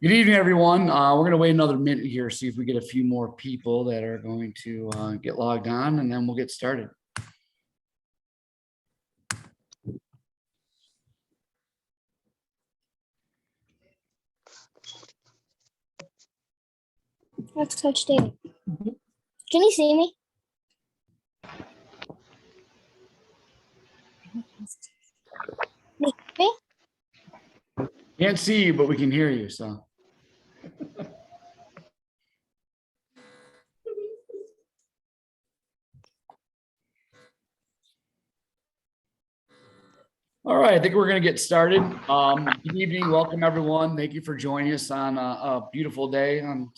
Good evening, everyone. We're going to wait another minute here, see if we get a few more people that are going to get logged on, and then we'll get started. That's Coach David. Can you see me? Me? Can't see you, but we can hear you. So, all right, I think we're going to get started. Good evening, welcome everyone. Thank you for joining us on a beautiful day on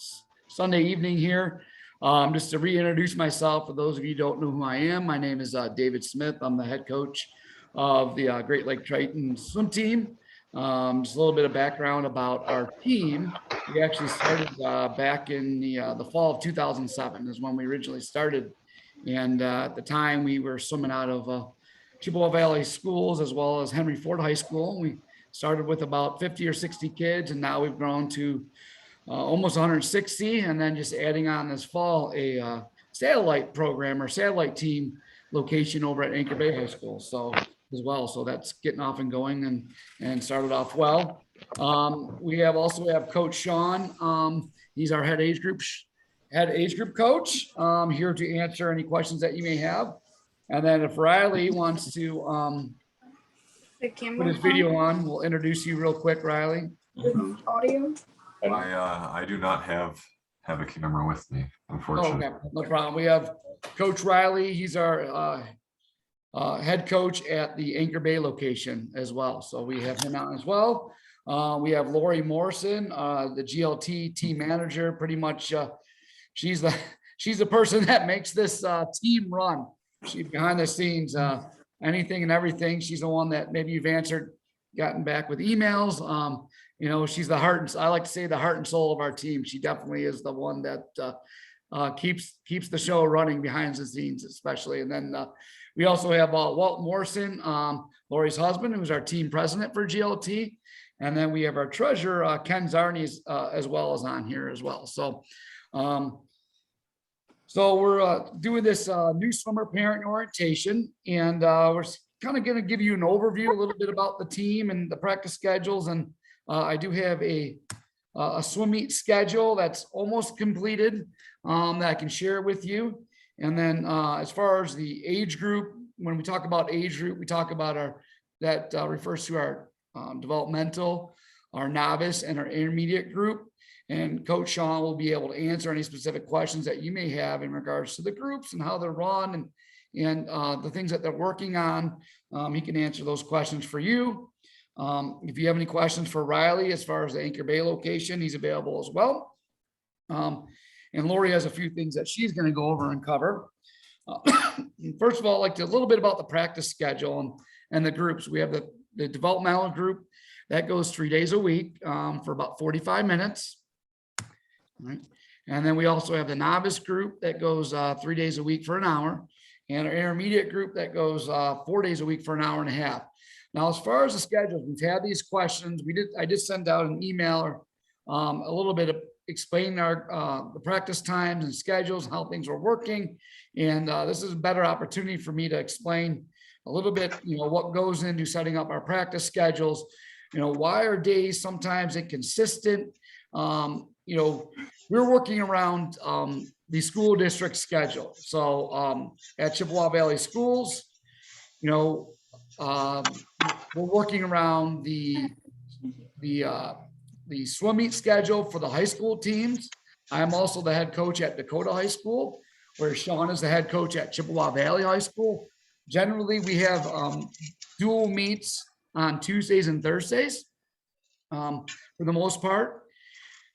Sunday evening here. Just to reintroduce myself, for those of you who don't know who I am, my name is David Smith. I'm the head coach of the Great Lake Triton swim team. Just a little bit of background about our team. We actually started back in the fall of 2007 is when we originally started. And at the time we were swimming out of Chippewa Valley schools as well as Henry Ford High School. We started with about 50 or 60 kids, and now we've grown to almost 160. And then just adding on this fall, a satellite program or satellite team location over at Anchor Bay High School. So as well. So that's getting off and going and started off well. We also have Coach Sean. He's our head age group coach, here to answer any questions that you may have. And then if Riley wants to put his video on, we'll introduce you real quick, Riley. Audio. I do not have a camera with me, unfortunately. Okay, no problem. We have Coach Riley. He's our head coach at the Anchor Bay location as well. So we have him out as well. We have Laurie Morrison, the GLT team manager. Pretty much, she's the person that makes this team run. She's behind the scenes, anything and everything. She's the one that maybe you've gotten back with emails. She's the heart and I like to say the heart and soul of our team. She definitely is the one that keeps the show running behind the scenes, especially. And then we also have Walt Morrison, Laurie's husband, who's our team president for GLT. And then we have our treasurer, Ken Zarni, as well as on here as well. So, we're doing this new swimmer parent orientation, and we're kind of going to give you an overview, a little bit about the team and the practice schedules. And I do have a swim meet schedule that's almost completed that I can share with you. And then as far as the age group, when we talk about age group, we talk about that refers to our developmental, our novice, and our intermediate group. And Coach Sean will be able to answer any specific questions that you may have in regards to the groups and how they're run and the things that they're working on. He can answer those questions for you. If you have any questions for Riley as far as the Anchor Bay location, he's available as well. And Laurie has a few things that she's going to go over and cover. First of all, a little bit about the practice schedule and the groups. We have the developmental group that goes 3 days a week for about 45 minutes. All right. And then we also have the novice group that goes 3 days a week for an hour, and our intermediate group that goes 4 days a week for an hour and a half. Now, as far as the schedules, we've had these questions. I did send out an email or a little bit of explaining the practice times and schedules, how things are working. And this is a better opportunity for me to explain a little bit, what goes into setting up our practice schedules. Why are days sometimes inconsistent? We're working around the school district schedule. So at Chippewa Valley Schools, we're working around the swim meet schedule for the high school teams. I'm also the head coach at Dakota High School, where Sean is the head coach at Chippewa Valley High School. Generally, we have dual meets on Tuesdays and Thursdays for the most part.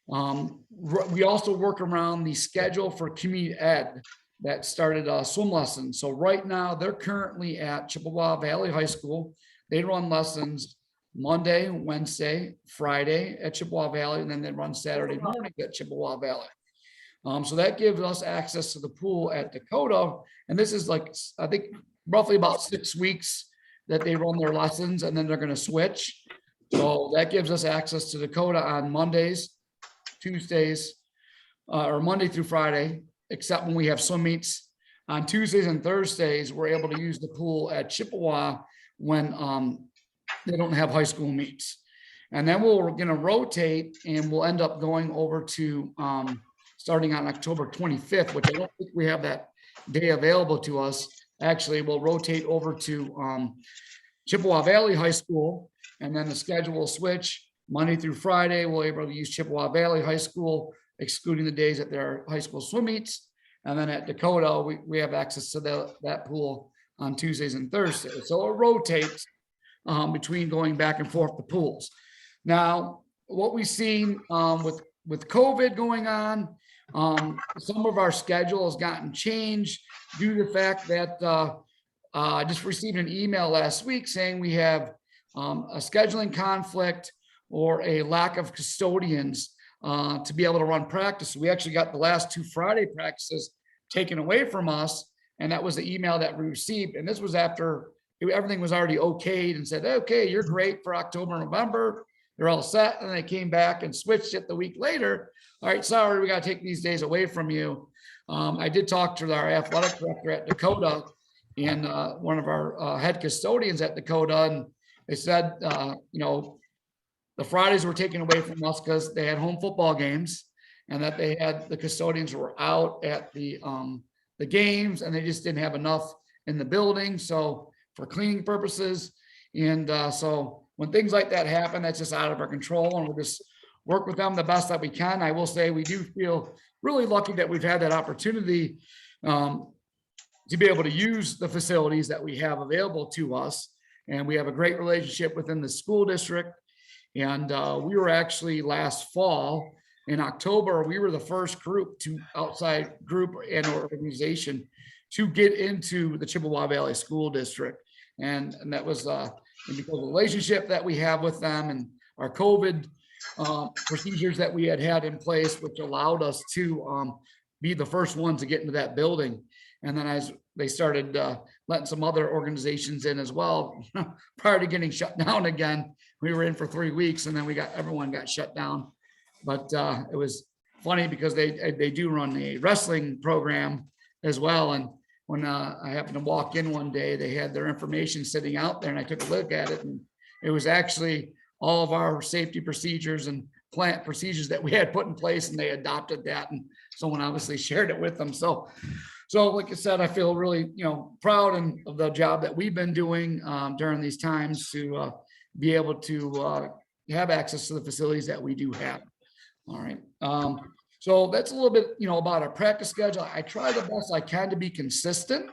We also work around the schedule for community ed that started swim lessons. So right now they're currently at Chippewa Valley High School. They run lessons Monday, Wednesday, Friday at Chippewa Valley, and then they run Saturday morning at Chippewa Valley. So that gives us access to the pool at Dakota. And this is I think roughly about 6 weeks that they run their lessons, and then they're going to switch. So that gives us access to Dakota on Mondays Tuesdays, or Monday through Friday, except when we have swim meets on Tuesdays and Thursdays. We're able to use the pool at Chippewa when they don't have high school meets. And then we're going to rotate, and we'll end up going over to starting on October 25th, which I don't think we have that day available to us. Actually, we'll rotate over to Chippewa Valley High School, and then the schedule will switch. Monday through Friday, we'll be able to use Chippewa Valley High School, excluding the days that there are high school swim meets. And then at Dakota, we have access to that pool on Tuesdays and Thursdays. So it rotates between going back and forth the pools. Now, what we've seen with COVID going on, some of our schedule has gotten changed due to the fact that I just received an email last week saying we have a scheduling conflict or a lack of custodians to be able to run practice. We actually got the last 2 Friday practices taken away from us, and that was the email that we received. And this was after everything was already okayed and said, okay, you're great for October, November. They're all set. And they came back and switched it the week later. All right, sorry, we got to take these days away from you. I did talk to our athletic director at Dakota and one of our head custodians at Dakota, and they said, the Fridays were taken away from us because they had home football games, and that they had the custodians were out at the games, and they just didn't have enough in the building. So for cleaning purposes. And so when things like that happen, that's just out of our control, and we'll just work with them the best that we can. I will say we do feel really lucky that we've had that opportunity to be able to use the facilities that we have available to us. And we have a great relationship within the school district. And we were actually last fall in October, we were the first outside group and organization to get into the Chippewa Valley School District. And that was because of the relationship that we have with them and our COVID procedures that we had in place, which allowed us to be the first ones to get into that building. And then as they started letting some other organizations in as well, prior to getting shut down again, we were in for 3 weeks, and then everyone got shut down. But it was funny because they do run a wrestling program as well. And when I happened to walk in one day, they had their information sitting out there, and I took a look at it, and it was actually all of our safety procedures and plant procedures that we had put in place, and they adopted that, and someone obviously shared it with them. So like I said, I feel really, proud of the job that we've been doing during these times to be able to have access to the facilities that we do have. All right. So that's a little bit, about our practice schedule. I try the best I can to be consistent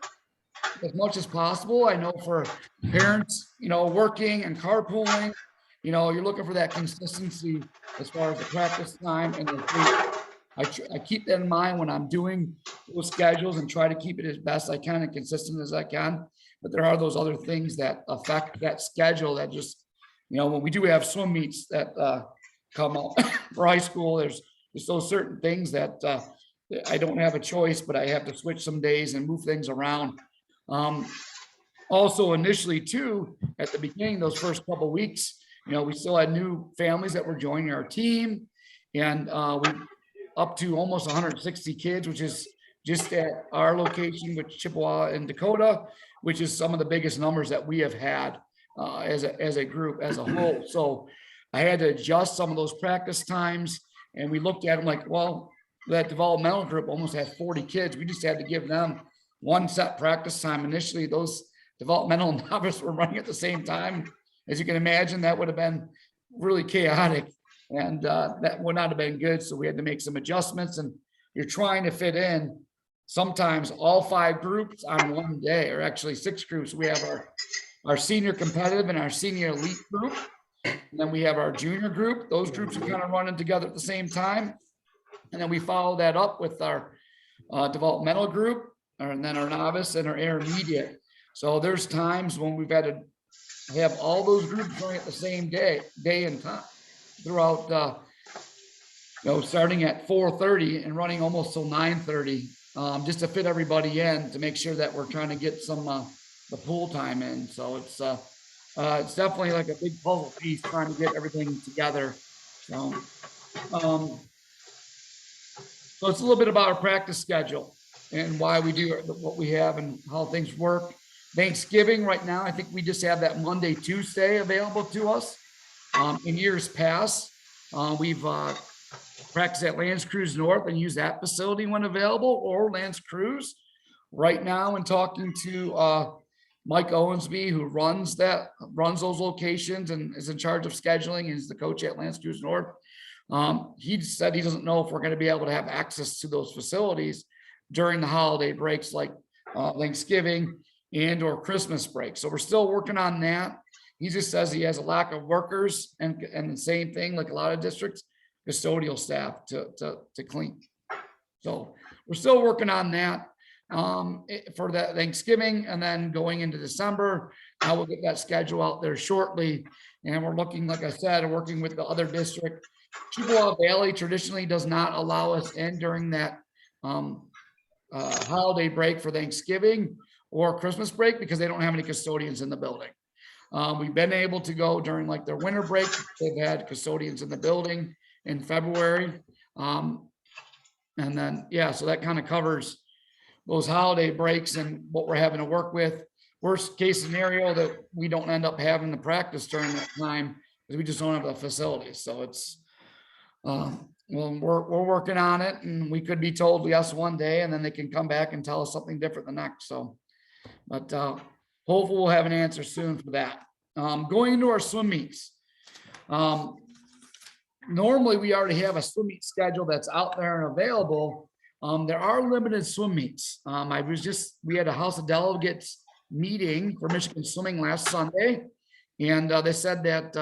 as much as possible. I know for parents, working and carpooling, you're looking for that consistency as far as the practice time and the I keep that in mind when I'm doing those schedules and try to keep it as best I can and consistent as I can. But there are those other things that affect that schedule that just, when we do have swim meets that come up for high school, there's those certain things that I don't have a choice, but I have to switch some days and move things around. Also initially too, at the beginning, those first couple of weeks, we still had new families that were joining our team, and we up to almost 160 kids, which is just at our location with Chippewa and Dakota, which is some of the biggest numbers that we have had as a group as a whole. So I had to adjust some of those practice times, and we looked at them like, well, that developmental group almost had 40 kids. We just had to give them one set practice time. Initially, those developmental and novice were running at the same time. As you can imagine, that would have been really chaotic, and that would not have been good. So we had to make some adjustments, and you're trying to fit in sometimes all 5 groups on one day, or actually 6 groups. We have our senior competitive and our senior elite group. And then we have our junior group. Those groups are kind of running together at the same time. And then we follow that up with our developmental group, and then our novice and our intermediate. So there's times when we've had to have all those groups running at the same day and time throughout, starting at 4:30 and running almost till 9:30, just to fit everybody in, to make sure that we're trying to get some the pool time in. So it's definitely like a big puzzle piece trying to get everything together. So So it's a little bit about our practice schedule and why we do what we have and how things work. Thanksgiving right now, I think we just have that Monday, Tuesday available to us. In years past, we've practiced at Lands Cruise North and use that facility when available, or Lands Cruise. Right now, in talking to Mike Owensby, who runs those locations and is in charge of scheduling, and is the coach at Lands Cruise North. He said he doesn't know if we're going to be able to have access to those facilities during the holiday breaks, like Thanksgiving and or Christmas break. So we're still working on that. He just says he has a lack of workers, and the same thing, like a lot of districts, custodial staff to clean. So we're still working on that for that Thanksgiving, and then going into December, I will get that schedule out there shortly. And we're looking, like I said, working with the other district. Chippewa Valley traditionally does not allow us in during that holiday break for Thanksgiving or Christmas break because they don't have any custodians in the building. We've been able to go during like their winter break. They've had custodians in the building in February. And then, yeah, so that kind of covers those holiday breaks and what we're having to work with. Worst case scenario that we don't end up having the practice during that time because we just don't have the facilities. So it's, well, we're working on it, and we could be told yes one day, and then they can come back and tell us something different the next. So, but hopefully we'll have an answer soon for that. Going into our swim meets. Normally we already have a swim meet schedule that's out there and available. There are limited swim meets. We had a House of Delegates meeting for Michigan swimming last Sunday. And they said that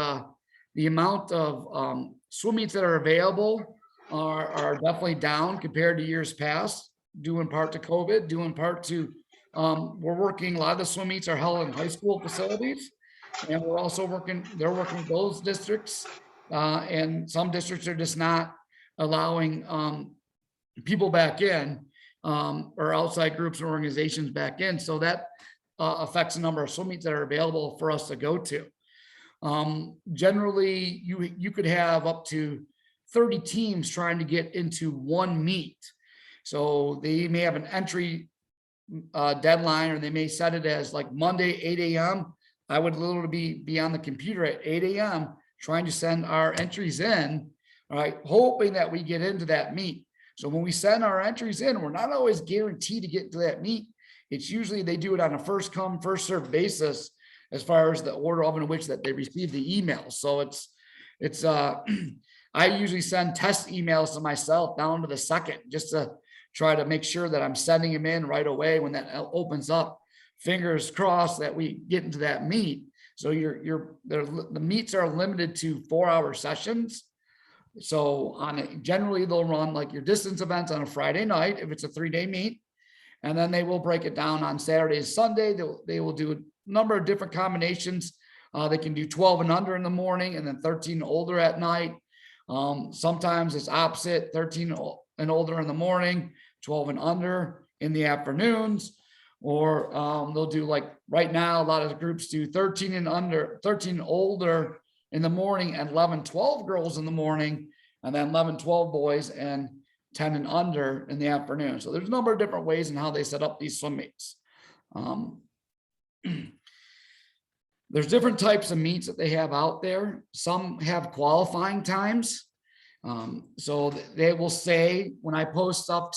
the amount of swim meets that are available are definitely down compared to years past, due in part to COVID, due in part to we're working, a lot of the swim meets are held in high school facilities. And we're also they're working with those districts. And some districts are just not allowing people back in, or outside groups and organizations back in. So that affects the number of swim meets that are available for us to go to. Generally, you could have up to 30 teams trying to get into one meet. So they may have an entry deadline, or they may set it as like Monday, 8 a.m. I would literally be on the computer at 8 a.m. trying to send our entries in, all right, hoping that we get into that meet. So when we send our entries in, we're not always guaranteed to get into that meet. It's usually they do it on a first come, first served basis as far as the order of in which that they receive the email. So it's I usually send test emails to myself down to the second, just to try to make sure that I'm sending them in right away when that opens up. Fingers crossed that we get into that meet. So the meets are limited to 4-hour sessions. So generally they'll run like your distance events on a Friday night if it's a 3-day meet, and then they will break it down on Saturday and Sunday. They will do a number of different combinations. They can do 12 and under in the morning, and then 13 and older at night. Sometimes it's opposite, 13 and older in the morning, 12 and under in the afternoons. Or they'll do, like right now, a lot of groups do 13 and under, 13 and older in the morning, and 11, 12 girls in the morning, and then 11, 12 boys, and 10 and under in the afternoon. So there's a number of different ways in how they set up these swim meets. There's different types of meets that they have out there. Some have qualifying times. So they will say, when I post stuff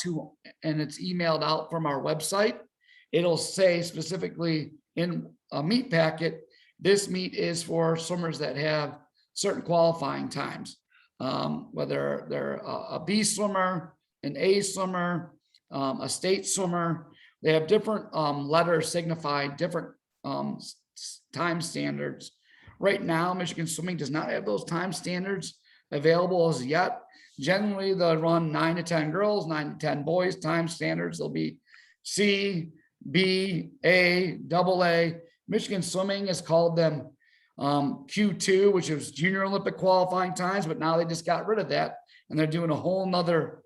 and it's emailed out from our website, it'll say specifically in a meet packet, this meet is for swimmers that have certain qualifying times, whether they're a B swimmer, an A swimmer, a state swimmer. They have different letters signifying different time standards. Right now, Michigan Swimming does not have those time standards available as yet. Generally, they'll run 9 to 10 girls, 9 to 10 boys. Time standards, they'll be C, B, A, AA. Michigan Swimming has called them Q2, which is Junior Olympic qualifying times, but now they just got rid of that, and they're doing a whole nother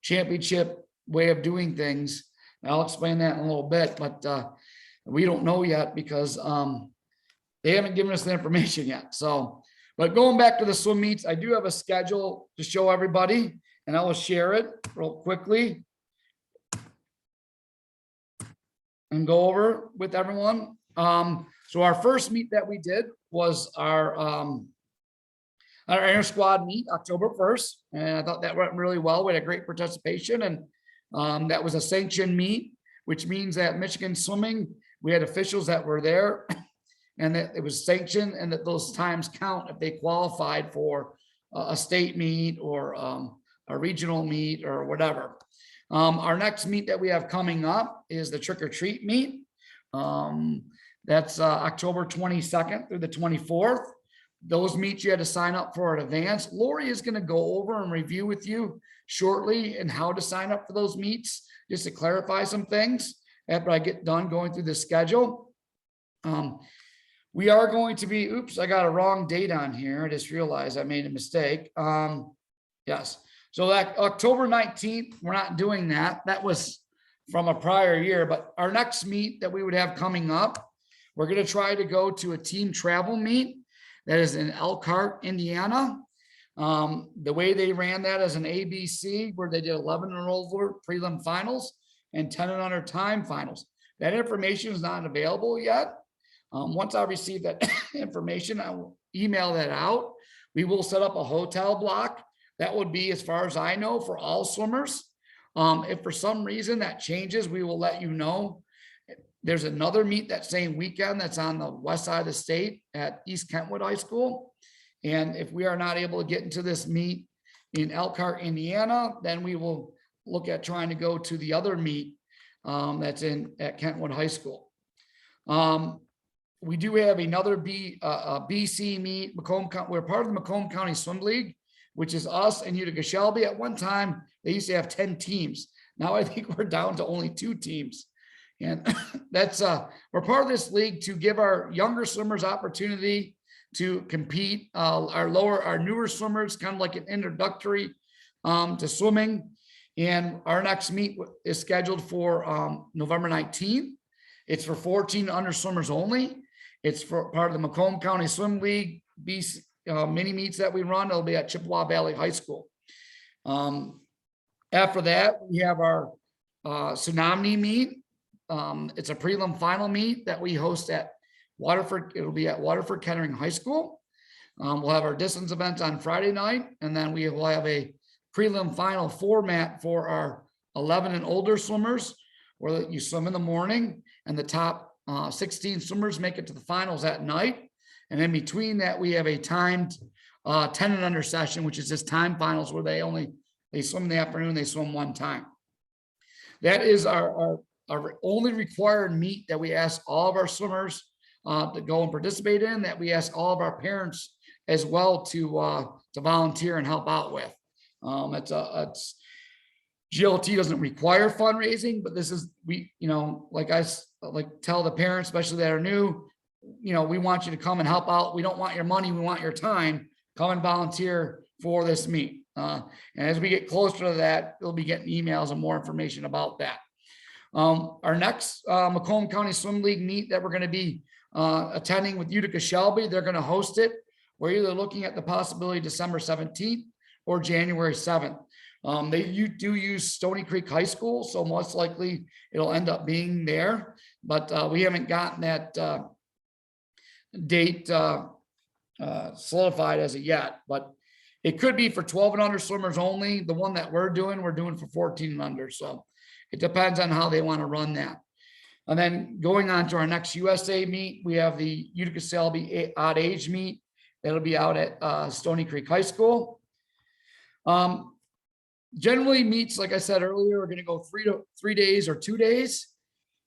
championship way of doing things. I'll explain that in a little bit, but we don't know yet because they haven't given us the information yet. So But going back to the swim meets, I do have a schedule to show everybody, and I will share it real quickly and go over with everyone. So our first meet that we did was our inter squad meet October 1st, and I thought that went really well. We had a great participation, and that was a sanctioned meet, which means that Michigan Swimming, we had officials that were there, and that it was sanctioned, and that those times count if they qualified for a state meet or a regional meet or whatever. Our next meet that we have coming up is the trick or treat meet. That's October 22nd through the 24th. Those meets you had to sign up for in advance. Laurie is going to go over and review with you shortly and how to sign up for those meets, just to clarify some things after I get done going through the schedule. We are going to be, oops, I got a wrong date on here. I just realized I made a mistake. Yes. So that October 19th, we're not doing that. That was from a prior year, but our next meet that we would have coming up, we're going to try to go to a team travel meet that is in Elkhart, Indiana. The way they ran that as an ABC, where they did 11 and over prelim finals and 10 and under time finals. That information is not available yet. Once I receive that information, I will email that out. We will set up a hotel block. That would be, as far as I know, for all swimmers. If for some reason that changes, we will let you know. There's another meet that same weekend that's on the west side of the state at East Kentwood High School. And if we are not able to get into this meet in Elkhart, Indiana, then we will look at trying to go to the other meet that's at Kentwood High School. We do have another BC meet. We're part of the Macomb County Swim League, which is us and Utica Shelby. At one time, they used to have 10 teams. Now I think we're down to only 2 teams. And that's we're part of this league to give our younger swimmers opportunity to compete. Our newer swimmers, kind of like an introductory to swimming. And our next meet is scheduled for November 19th. It's for 14 under swimmers only. It's for part of the Macomb County Swim League BC mini meets that we run. It'll be at Chippewa Valley High School. After that, we have our Tsunami Meet. It's a prelim final meet that we host at Waterford. It'll be at Waterford Kettering High School. We'll have our distance events on Friday night, and then we will have a prelim final format for our 11 and older swimmers, where you swim in the morning and the top 16 swimmers make it to the finals at night. And in between that, we have a timed 10 and under session, which is just time finals, where they swim in the afternoon, they swim one time. That is our only required meet that we ask all of our swimmers to go and participate in, that we ask all of our parents as well to volunteer and help out with. It's GLT doesn't require fundraising, but this is, like tell the parents, especially that are new, we want you to come and help out. We don't want your money, we want your time. Come and volunteer for this meet. And as we get closer to that, we'll be getting emails and more information about that. Our next Macomb County Swim League meet that we're going to be attending with Utica Shelby, they're going to host it. We're either looking at the possibility December 17th or January 7th. They do use Stony Creek High School, so most likely it'll end up being there, but we haven't gotten that date solidified as of yet, but it could be for 12 and under swimmers only. The one that we're doing for 14 and under. So it depends on how they want to run that. And then going on to our next USA meet, we have the Utica Shelby odd age meet. That'll be out at Stony Creek High School. Generally meets, like I said earlier, are going to go 3 days or 2 days.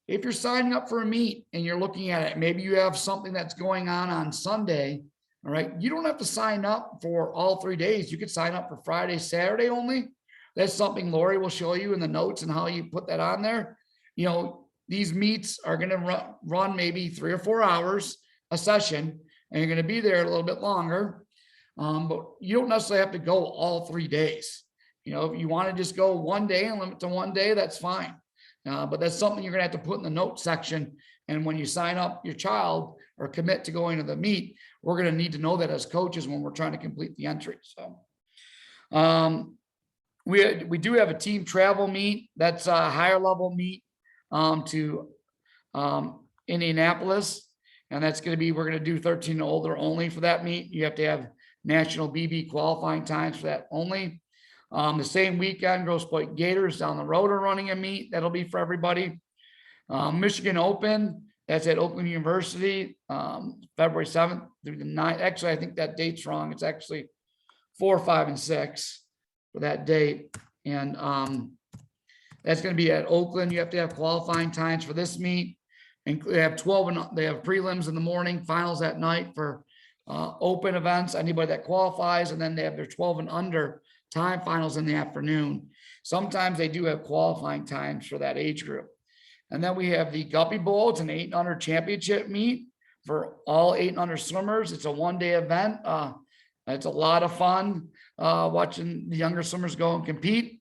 If you're signing up for a meet and you're looking at it, maybe you have something that's going on Sunday. All right. You don't have to sign up for all 3 days. You could sign up for Friday, Saturday only. That's something Laurie will show you in the notes and how you put that on there. These meets are going to run maybe 3 or 4 hours a session, and you're going to be there a little bit longer. But you don't necessarily have to go all 3 days. If you want to just go one day and limit to one day, that's fine. But that's something you're going to have to put in the notes section. And when you sign up your child, or commit to going to the meet, we're going to need to know that as coaches when we're trying to complete the entry. So we do have a team travel meet. That's a higher level meet to Indianapolis. And that's going to be, we're going to do 13 and older only for that meet. You have to have national BB qualifying times for that only. The same weekend, Grosse Pointe Gators down the road are running a meet. That'll be for everybody. Michigan Open, that's at Oakland University, February 7th through the 9th. Actually, I think that date's wrong. It's actually 4, 5, and 6 for that date. And that's going to be at Oakland. You have to have qualifying times for this meet. And they have 12 and they have prelims in the morning, finals at night for open events, anybody that qualifies, and then they have their 12 and under time finals in the afternoon. Sometimes they do have qualifying times for that age group. And then we have the Guppy Bowl. It's an 8 and under championship meet for all 8 and under swimmers. It's a one-day event. It's a lot of fun watching the younger swimmers go and compete.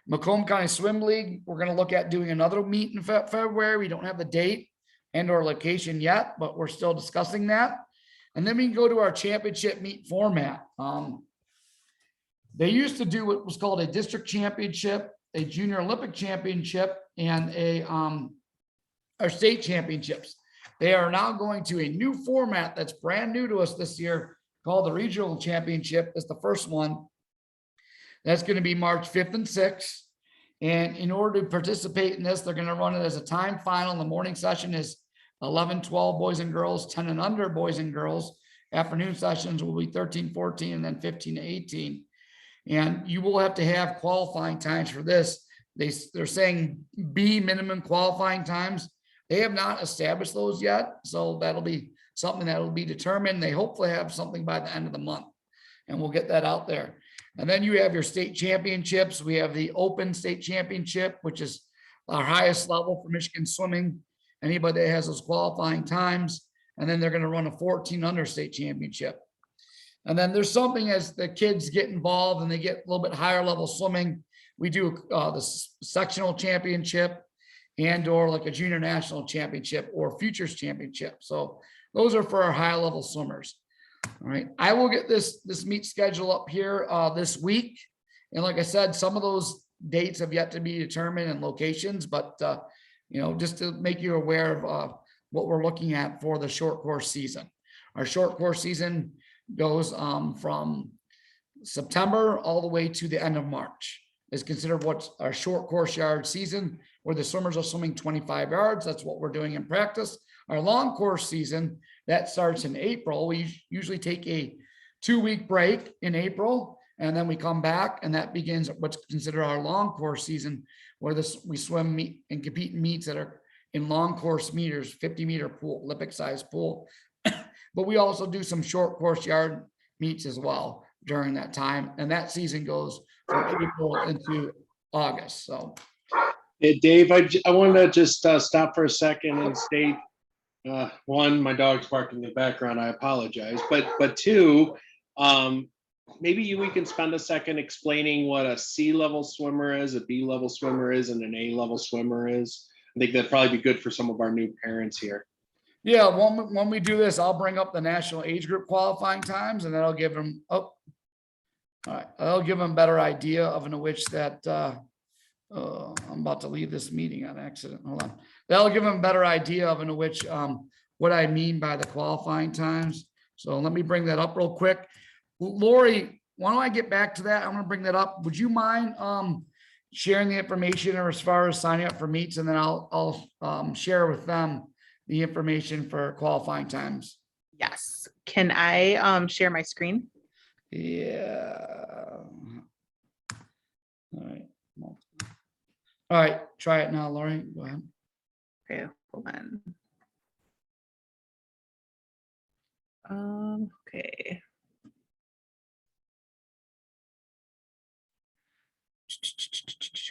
Macomb County Swim League, we're going to look at doing another meet in February. We don't have the date and or location yet, but we're still discussing that. And then we can go to our championship meet format. They used to do what was called a district championship, a junior Olympic championship, and our state championships. They are now going to a new format that's brand new to us this year called the regional championship. It's the first one. That's going to be March 5th and 6th. And in order to participate in this, they're going to run it as a time final. The morning session is 11, 12 boys and girls, 10 and under boys and girls. Afternoon sessions will be 13, 14, and then 15 to 18. And you will have to have qualifying times for this. They're saying B minimum qualifying times. They have not established those yet. So that'll be something that will be determined. They hopefully have something by the end of the month, and we'll get that out there. And then you have your state championships. We have the Open State Championship, which is our highest level for Michigan swimming. Anybody that has those qualifying times. And then they're going to run a 14 under state championship. And then there's something as the kids get involved and they get a little bit higher level swimming. We do the sectional championship and or like a junior national championship or futures championship. So those are for our high level swimmers. All right, I will get this meet schedule up here this week. And like I said, some of those dates have yet to be determined and locations, but just to make you aware of what we're looking at for the short course season. Our short course season goes from September all the way to the end of March. Is considered what's our short course yard season, where the swimmers are swimming 25 yards. That's what we're doing in practice. Our long course season, that starts in April. We usually take a 2-week break in April, and then we come back, and that begins what's considered our long course season, where we swim meet and compete in meets that are in long course meters, 50-meter pool, Olympic size pool. But we also do some short course yard meets as well during that time. And that season goes from April into August. So, Hey, Dave, I want to just stop for a second and state, one, my dog's barking in the background. I apologize. But two, maybe we can spend a second explaining what a C level swimmer is, a B level swimmer is, and an A level swimmer is. I think that'd probably be good for some of our new parents here. yeah, when we do this, I'll bring up the national age group qualifying times, and that'll give them, all right, I'll give them a better idea of in which that, I'm about to leave this meeting on accident. Hold on. That'll give them a better idea of in which, what I mean by the qualifying times. So let me bring that up real quick. Laurie, why don't I get back to that? I'm going to bring that up. Would you mind, sharing the information or as far as signing up for meets, and then I'll share with them the information for qualifying times. Yes. Can I share my screen? Yeah. All right. All right. Try it now, Laurie. Go ahead. Okay, hold on. Okay.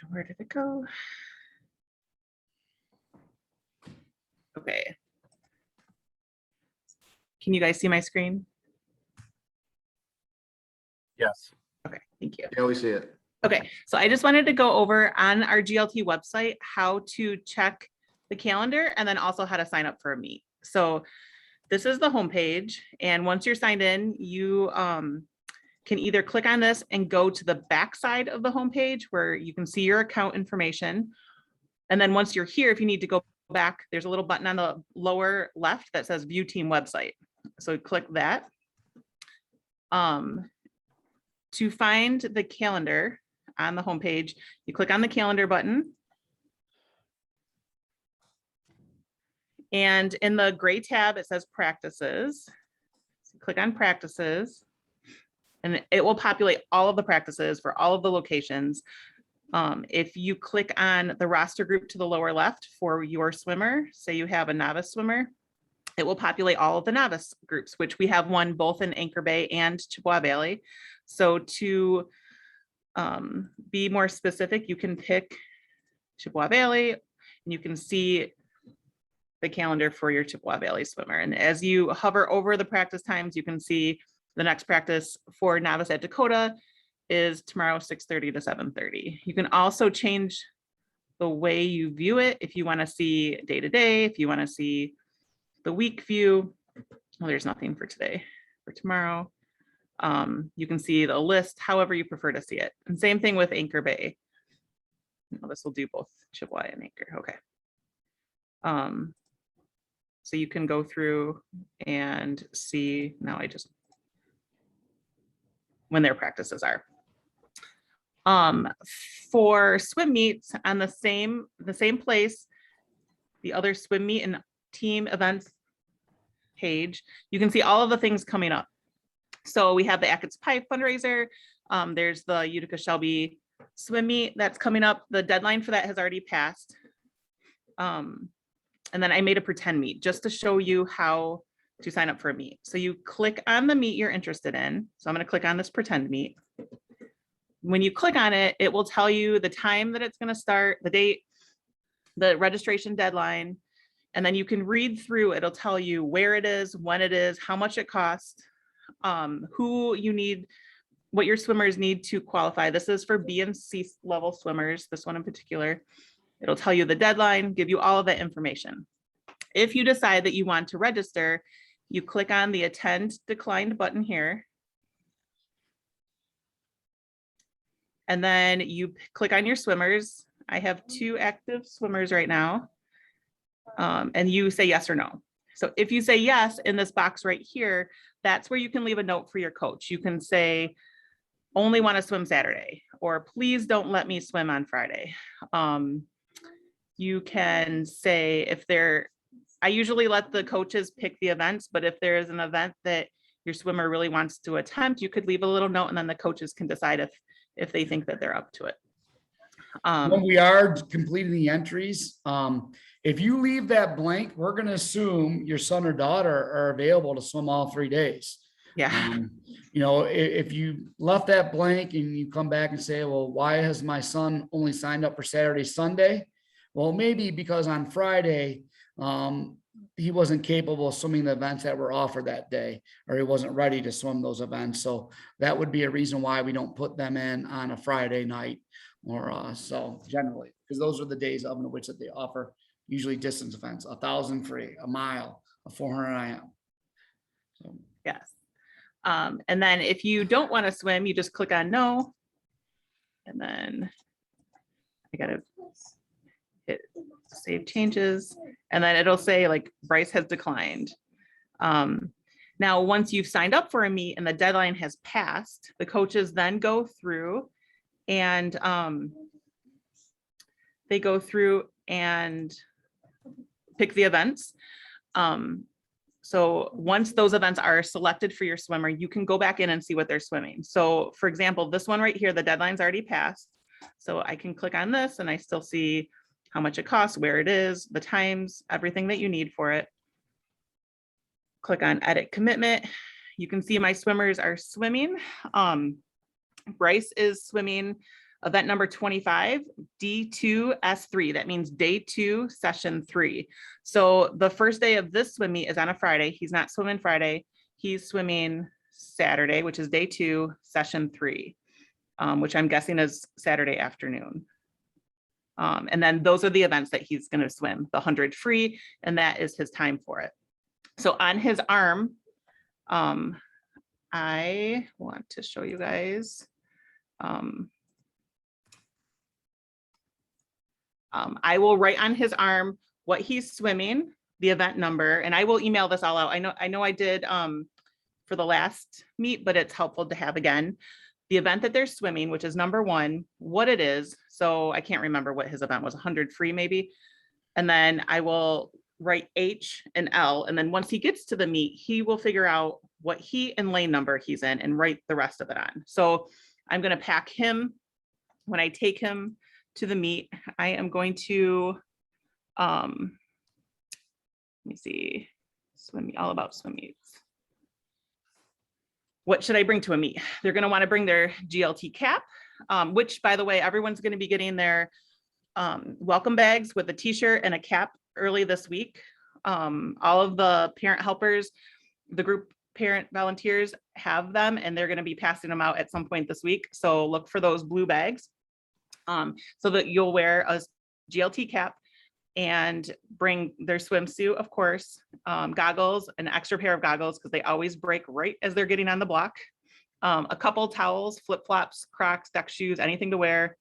Where did it go? Okay. Can you guys see my screen? Yes. Okay, thank you. Yeah, we see it. Okay, so I just wanted to go over on our GLT website how to check the calendar and then also how to sign up for a meet. So this is the homepage. And once you're signed in, you can either click on this and go to the back side of the homepage where you can see your account information. And then once you're here, if you need to go back, there's a little button on the lower left that says View Team Website. So click that. To find the calendar on the homepage, you click on the calendar button. And in the gray tab, it says practices. So click on practices, and it will populate all of the practices for all of the locations. If you click on the roster group to the lower left for your swimmer, say you have a novice swimmer, it will populate all of the novice groups, which we have one both in Anchor Bay and Chippewa Valley. So to be more specific, you can pick Chippewa Valley, and you can see the calendar for your Chippewa Valley swimmer. And as you hover over the practice times, you can see the next practice for novice at Dakota is tomorrow, 6:30 to 7:30. You can also change the way you view it. If you want to see day to day, if you want to see the week view, well, there's nothing for today. For tomorrow, you can see the list however you prefer to see it. And same thing with Anchor Bay. No, this will do both Chippewa and Anchor. Okay. So you can go through and see, now I just, when their practices are. For swim meets on the same place, the other swim meet and team events page, you can see all of the things coming up. So we have the Ackett's Pipe fundraiser. There's the Utica Shelby swim meet that's coming up. The deadline for that has already passed. And then I made a pretend meet just to show you how to sign up for a meet. So you click on the meet you're interested in. So I'm going to click on this pretend meet. When you click on it, it will tell you the time that it's going to start, the date, the registration deadline, and then you can read through. It'll tell you where it is, when it is, how much it costs, who you need, what your swimmers need to qualify. This is for B and C level swimmers, this one in particular. It'll tell you the deadline, give you all of that information. If you decide that you want to register, you click on the Attend Declined button here. And then you click on your swimmers. I have 2 active swimmers right now. And you say yes or no. So if you say yes in this box right here, that's where you can leave a note for your coach. You can say, only want to swim Saturday, or please don't let me swim on Friday. You can say if I usually let the coaches pick the events, but if there is an event that your swimmer really wants to attempt, you could leave a little note and then the coaches can decide if they think that they're up to it. When we are completing the entries, if you leave that blank, we're going to assume your son or daughter are available to swim all 3 days. Yeah. You know, if you left that blank and you come back and say, well, why has my son only signed up for Saturday, Sunday? Well, maybe because on Friday, he wasn't capable of swimming the events that were offered that day, or he wasn't ready to swim those events. So that would be a reason why we don't put them in on a Friday night, or so generally, because those are the days of which that they offer usually distance events, 1,000 free, a mile, a 400 IM. So Yes. And then if you don't want to swim, you just click on no. And then I gotta hit save changes. And then it'll say like Bryce has declined. Now, once you've signed up for a meet and the deadline has passed, the coaches then go through and they go through and pick the events. So once those events are selected for your swimmer, you can go back in and see what they're swimming. So for example, this one right here, the deadline's already passed. So I can click on this and I still see how much it costs, where it is, the times, everything that you need for it. Click on edit commitment. You can see my swimmers are swimming. Bryce is swimming event number 25, D2S3. That means day 2, session 3. So the first day of this swim meet is on a Friday. He's not swimming Friday. He's swimming Saturday, which is day 2, session 3, which I'm guessing is Saturday afternoon. And then those are the events that he's going to swim, the 100 free, and that is his time for it. So on his arm, I want to show you guys. I will write on his arm what he's swimming, the event number, and I will email this all out. I know I did for the last meet, but it's helpful to have again. The event that they're swimming, which is number 1, what it is. So I can't remember what his event was, 100 free maybe. And then I will write H and L. And then once he gets to the meet, he will figure out what heat and lane number he's in and write the rest of it on. So I'm going to pack him when I take him to the meet. I am going to, let me see, all about swim meets. What should I bring to a meet? They're going to want to bring their GLT cap, which, by the way, everyone's going to be getting their welcome bags with a t-shirt and a cap early this week. All of the parent helpers, the group parent volunteers have them, and they're going to be passing them out at some point this week. So look for those blue bags so that you'll wear a GLT cap and bring their swimsuit, of course, goggles, an extra pair of goggles because they always break right as they're getting on the block, a couple towels, flip-flops, Crocs, deck shoes, anything to wear,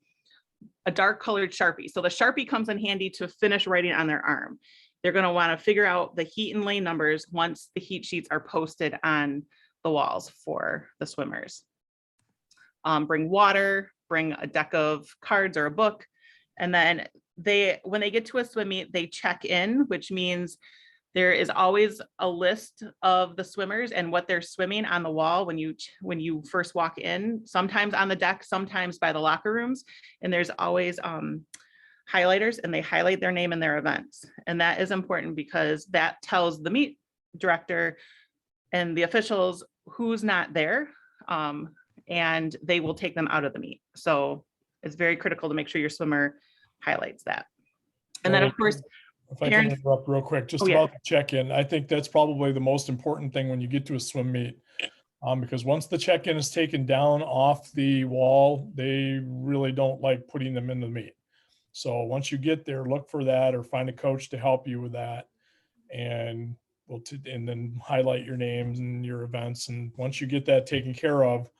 a dark colored Sharpie. So the Sharpie comes in handy to finish writing on their arm. They're going to want to figure out the heat and lane numbers once the heat sheets are posted on the walls for the swimmers. Bring water, bring a deck of cards or a book, and then when they get to a swim meet, they check in, which means there is always a list of the swimmers and what they're swimming on the wall when you first walk in, sometimes on the deck, sometimes by the locker rooms. And there's always highlighters, and they highlight their name and their events. And that is important because that tells the meet director and the officials who's not there, and they will take them out of the meet. So it's very critical to make sure your swimmer highlights that. And then, of course, if I can interrupt real quick, just about the check-in, I think that's probably the most important thing when you get to a swim meet, because once the check-in is taken down off the wall, they really don't like putting them in the meet. So once you get there, look for that or find a coach to help you with that, and then highlight your names and your events. And once you get that taken care of,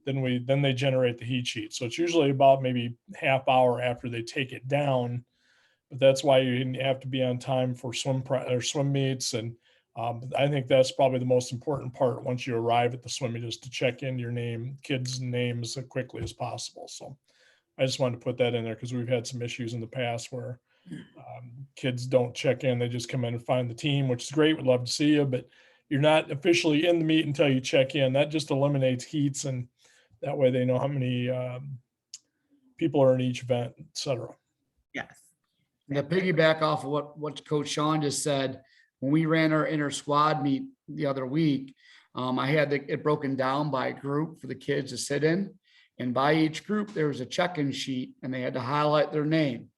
then they generate the heat sheet. So it's usually about maybe half hour after they take it down. But that's why you have to be on time for swim meets. And I think that's probably the most important part once you arrive at the swim meet, is to check in your kids' names as quickly as possible. So I just wanted to put that in there because we've had some issues in the past where kids don't check in. They just come in and find the team, which is great. We'd love to see you, but you're not officially in the meet until you check in. That just eliminates heats, and that way they know how many people are in each event, et cetera. yes. To piggyback off of what Coach Sean just said, when we ran our inter squad meet the other week, I had it broken down by group for the kids to sit in, and by each group there was a check-in sheet, and they had to highlight their name.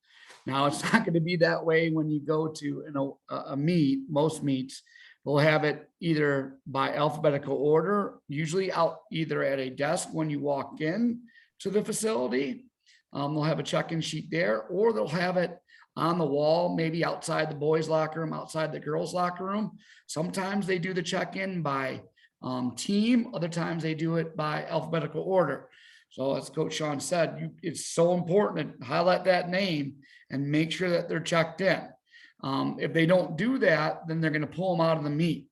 Now it's not going to be that way when you go to a meet. Most meets will have it either by alphabetical order, usually out either at a desk when you walk in to the facility. They'll have a check-in sheet there, or they'll have it on the wall, maybe outside the boys' locker room, outside the girls' locker room. Sometimes they do the check-in by team. Other times they do it by alphabetical order. So as Coach Sean said, it's so important to highlight that name and make sure that they're checked in. If they don't do that, then they're going to pull them out of the meet.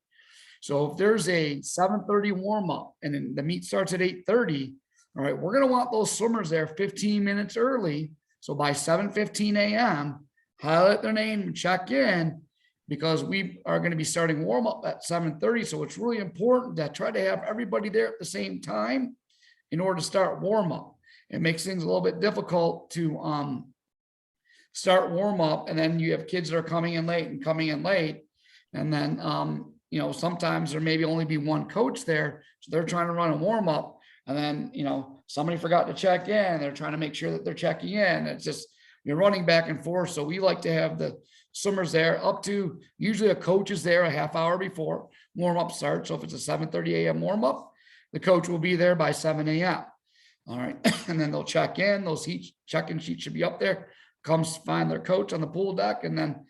So if there's a 7:30 warm up and then the meet starts at 8:30, all right, we're going to want those swimmers there 15 minutes early. So by 7:15 a.m., highlight their name and check in, because we are going to be starting warm up at 7:30. So it's really important to try to have everybody there at the same time in order to start warm up. It makes things a little bit difficult to start warm up, and then you have kids that are coming in late. And then, sometimes there maybe only be one coach there. So they're trying to run a warm up, and then, somebody forgot to check in. They're trying to make sure that they're checking in. It's just, you're running back and forth. So we like to have the swimmers there up to, usually a coach is there a half hour before warm up starts. So if it's a 7:30 a.m. warm up, the coach will be there by 7 a.m. All right. And then they'll check in. Those check-in sheets should be up there. Comes find their coach on the pool deck, and then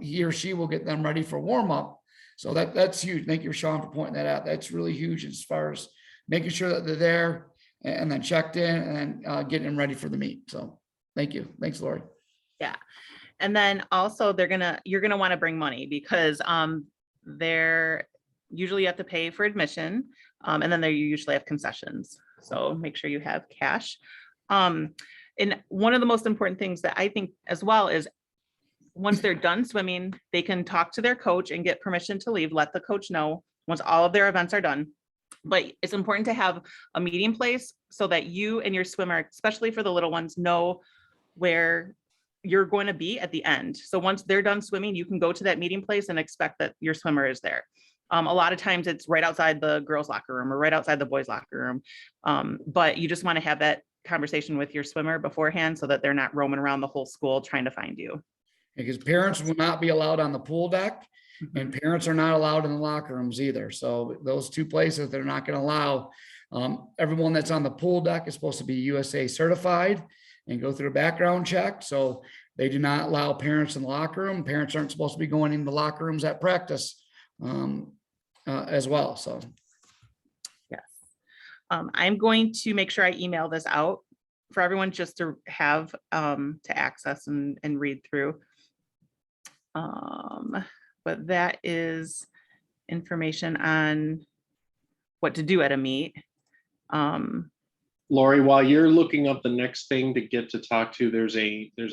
he or she will get them ready for warm up. So that's huge. Thank you, Sean, for pointing that out. That's really huge as far as making sure that they're there and then checked in and then getting them ready for the meet. So thank you. Thanks, Laurie. Yeah. And then also you're gonna want to bring money because they're usually you have to pay for admission. And then they usually have concessions. So make sure you have cash. And one of the most important things that I think as well is once they're done swimming, they can talk to their coach and get permission to leave, let the coach know once all of their events are done. But it's important to have a meeting place so that you and your swimmer, especially for the little ones, know where you're going to be at the end. So once they're done swimming, you can go to that meeting place and expect that your swimmer is there. A lot of times it's right outside the girls' locker room or right outside the boys' locker room. But you just want to have that conversation with your swimmer beforehand so that they're not roaming around the whole school trying to find you. Because parents will not be allowed on the pool deck and parents are not allowed in the locker rooms either. So those two places, they're not going to allow. Everyone that's on the pool deck is supposed to be USA certified and go through a background check. So they do not allow parents in the locker room. Parents aren't supposed to be going into the locker rooms at practice as well. So. Yes. I'm going to make sure I email this out for everyone just to have to access and read through. But that is information on what to do at a meet. Laurie, while you're looking up the next thing to get to talk to, there's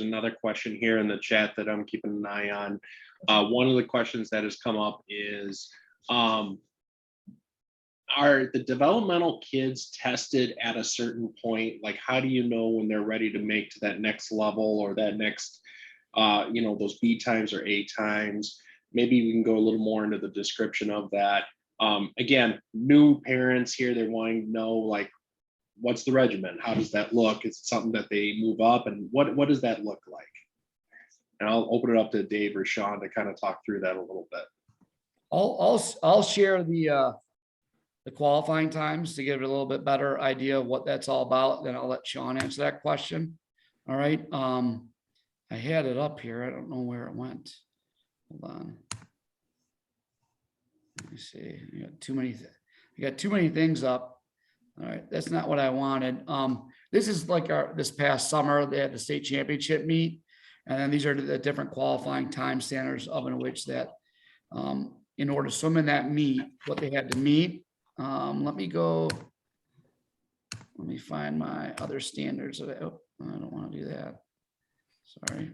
another question here in the chat that I'm keeping an eye on. One of the questions that has come up is, are the developmental kids tested at a certain point? Like, how do you know when they're ready to make to that next level or that next, those B times or A times? Maybe we can go a little more into the description of that. Again, new parents here, they're wanting to know, like, what's the regimen? How does that look? Is it something that they move up? And what does that look like? And I'll open it up to Dave or Sean to kind of talk through that a little bit. I'll share the qualifying times to give it a little bit better idea of what that's all about. Then I'll let Sean answer that question. All right. I had it up here. I don't know where it went. Hold on. Let me see. I got too many things up. All right. That's not what I wanted. This is like this past summer, they had the state championship meet. And then these are the different qualifying time standards of in which that, in order to swim in that meet, what they had to meet. Let me find my other standards. Oh, I don't want to do that. Sorry.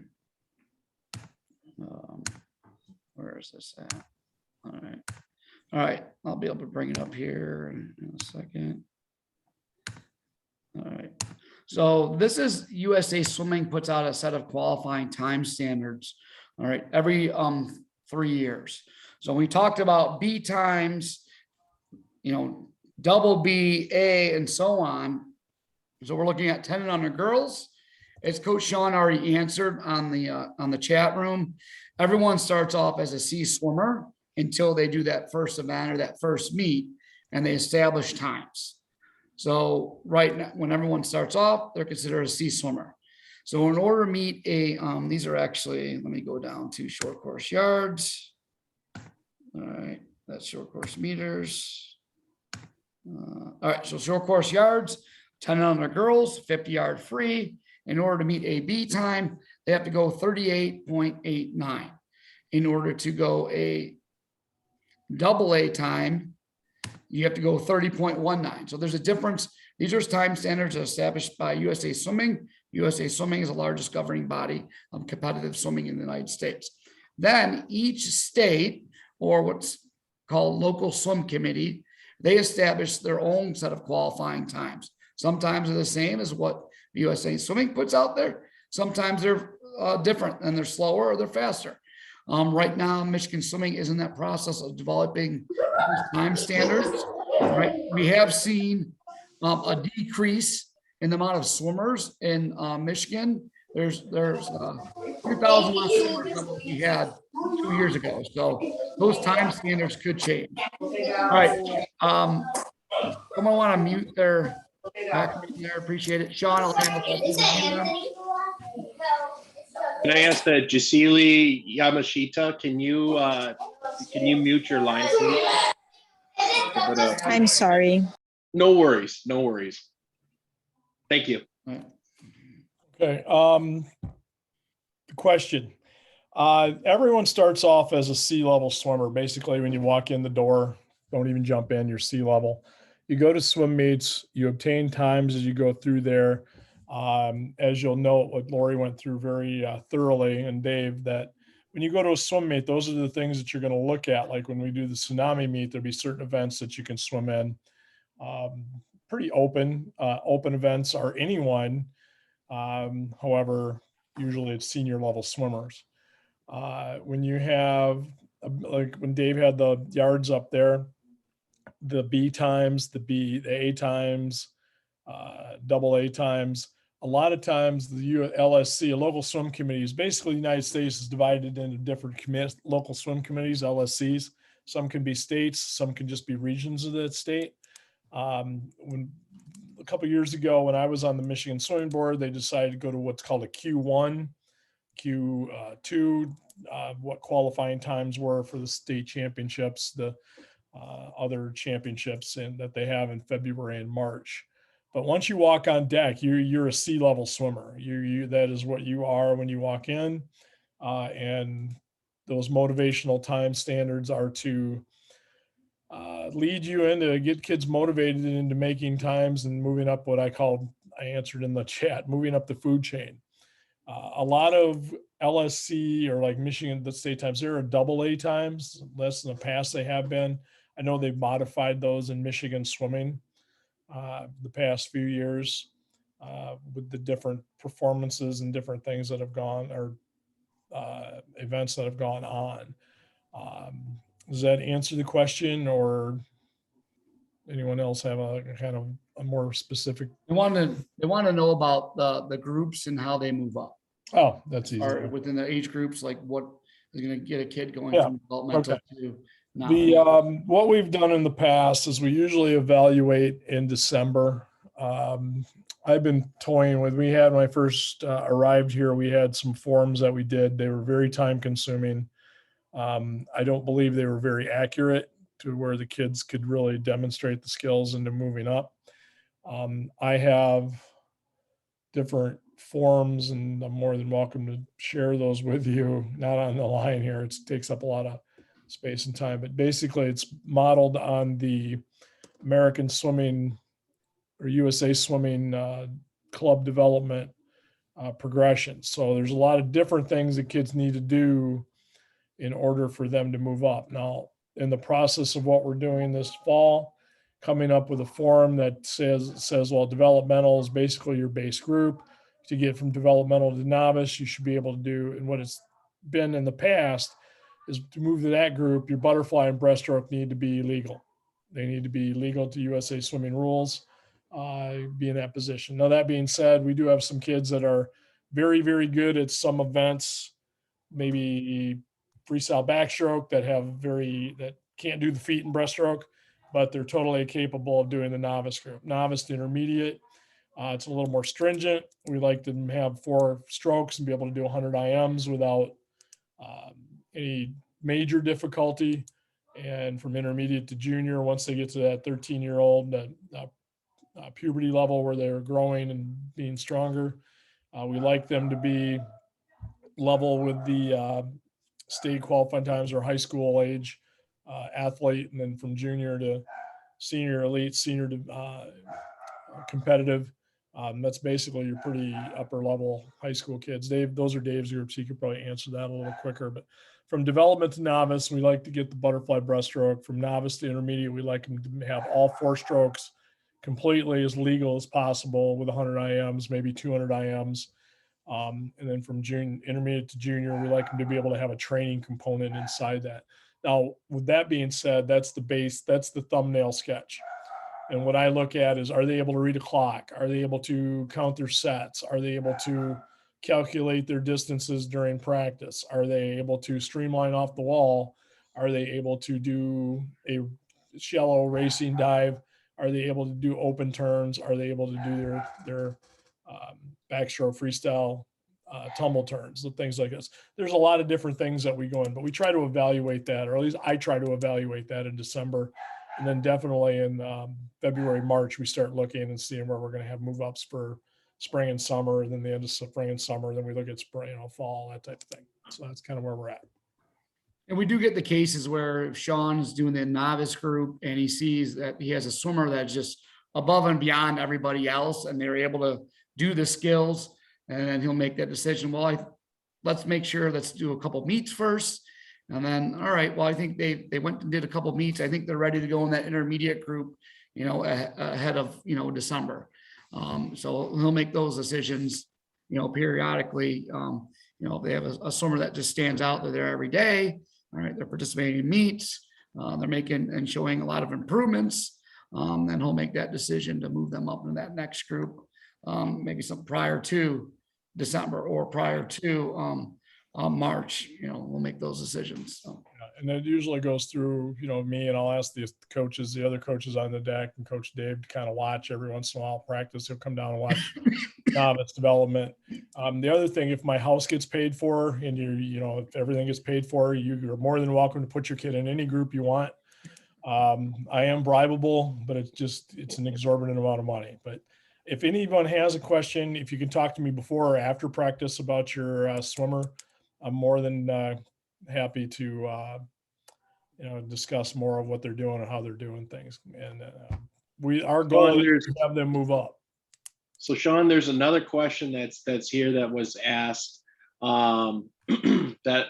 Where is this at? All right. I'll be able to bring it up here in a second. All right. So this is USA Swimming puts out a set of qualifying time standards. All right. Every 3 years. So we talked about B times, double B, A, and so on. So we're looking at 10 and under girls. As Coach Sean already answered on the chat room, everyone starts off as a C swimmer until they do that first event or that first meet, and they establish times. So right now, when everyone starts off, they're considered a C swimmer. So in order to meet these are actually, let me go down to short course yards. All right, that's short course meters. All right, so short course yards, 10 and under girls, 50-yard free. In order to meet a B time, they have to go 38.89. In order to go a double A time, you have to go 30.19. So there's a difference. These are time standards established by USA Swimming. USA Swimming is the largest governing body of competitive swimming in the United States. Then each state, or what's called local swim committee, they establish their own set of qualifying times. Sometimes they're the same as what USA Swimming puts out there. Sometimes they're different and they're slower or they're faster. Right now, Michigan Swimming is in that process of developing time standards. Right, we have seen a decrease in the amount of swimmers in Michigan. There's 2,000 less swimmers than what we had 2 years ago. So those time standards could change. All right. Someone want to mute their back there? Appreciate it. Sean, I'll handle that. Can I ask that Jasili Yamashita, can you mute your line, please? I'm sorry. No worries, no worries. Thank you. Okay, the question. Everyone starts off as a sea level swimmer. Basically, when you walk in the door, don't even jump in, you're sea level. You go to swim meets, you obtain times as you go through there. As you'll note, what Laurie went through very thoroughly, and Dave, that when you go to a swim meet, those are the things that you're going to look at. Like when we do the Tsunami Meet, there'll be certain events that you can swim in. Pretty open events are anyone. However, usually it's senior level swimmers. When you have, like when Dave had the yards up there, the B times, the A times, double A times, a lot of times the LSC, a local swim committee, is basically the United States is divided into different local swim committees, LSCs. Some can be states, some can just be regions of the state. When a couple of years ago, when I was on the Michigan Swimming Board, they decided to go to what's called a Q1, Q2, what qualifying times were for the state championships, the other championships that they have in February and March. But once you walk on deck, you're a sea level swimmer. That is what you are when you walk in, and those motivational time standards are to lead you into get kids motivated into making times and moving up what I answered in the chat, moving up the food chain. A lot of LSC or like Michigan, the state times, there are double A times, less in the past they have been. I know they've modified those in Michigan swimming the past few years with the different performances and different things that have gone, or events that have gone on. Does that answer the question, or anyone else have a kind of a more specific? They want to know about the groups and how they move up, Oh, that's easy. or within the age groups, like what is going to get a kid going Yeah, from developmental okay. to now. What we've done in the past is we usually evaluate in December. I've been toying with, when I first arrived here, we had some forms that we did. They were very time consuming. I don't believe they were very accurate to where the kids could really demonstrate the skills into moving up. I have different forms, and I'm more than welcome to share those with you. Not on the line here. It takes up a lot of space and time, but basically it's modeled on the American Swimming or USA Swimming club development progression. So there's a lot of different things that kids need to do in order for them to move up. Now, in the process of what we're doing this fall, coming up with a form that says, well, developmental is basically your base group. To get from developmental to novice, you should be able to do, and what it's been in the past is to move to that group, your butterfly and breaststroke need to be legal. They need to be legal to USA Swimming rules, be in that position. Now, that being said, we do have some kids that are very, very good at some events, maybe freestyle backstroke, that can't do the feet and breaststroke, but they're totally capable of doing the novice group. Novice to intermediate, it's a little more stringent. We like to have 4 strokes and be able to do 100 IMs without any major difficulty. And from intermediate to junior, once they get to that 13-year-old puberty level where they're growing and being stronger, we like them to be level with the state qualifying times or high school age athlete. And then from junior to senior elite, senior to competitive, that's basically your pretty upper level high school kids. Dave, those are Dave's groups. He could probably answer that a little quicker. But from development to novice, we like to get the butterfly breaststroke. From novice to intermediate, we like them to have all 4 strokes completely as legal as possible with 100 IMs, maybe 200 IMs. And then from intermediate to junior, we like them to be able to have a training component inside that. Now, with that being said, that's the base, that's the thumbnail sketch. And what I look at is, are they able to read a clock? Are they able to count their sets? Are they able to calculate their distances during practice? Are they able to streamline off the wall? Are they able to do a shallow racing dive? Are they able to do open turns? Are they able to do their backstroke freestyle tumble turns, the things like this. There's a lot of different things that we go in, but we try to evaluate that, or at least I try to evaluate that in December. And then definitely in February, March, we start looking and seeing where we're going to have move ups for spring and summer, and then the end of spring and summer. Then we look at spring, fall, that type of thing. So that's kind of where we're at. And we do get the cases where Sean is doing the novice group and he sees that he has a swimmer that's just above and beyond everybody else, and they're able to do the skills, and then he'll make that decision. Well, let's make sure, let's do a couple meets first. And then, all right, well, I think they went and did a couple meets. I think they're ready to go in that intermediate group, ahead of, December. So he'll make those decisions, periodically. If they have a swimmer that just stands out, they're there every day. All right, they're participating in meets. They're making and showing a lot of improvements. Then he'll make that decision to move them up into that next group, maybe some prior to December or prior to March. We'll make those decisions. So. And that usually goes through, me, and I'll ask the coaches, the other coaches on the deck, and Coach Dave to kind of watch every once in a while practice. He'll come down and watch novice development. The other thing, if my house gets paid for and if everything gets paid for, you're more than welcome to put your kid in any group you want. I am bribable, but it's an exorbitant amount of money. But if anyone has a question, if you can talk to me before or after practice about your swimmer, I'm more than happy to discuss more of what they're doing and how they're doing things. And our goal is to have them move up. So Sean, there's another question that's here that was asked, that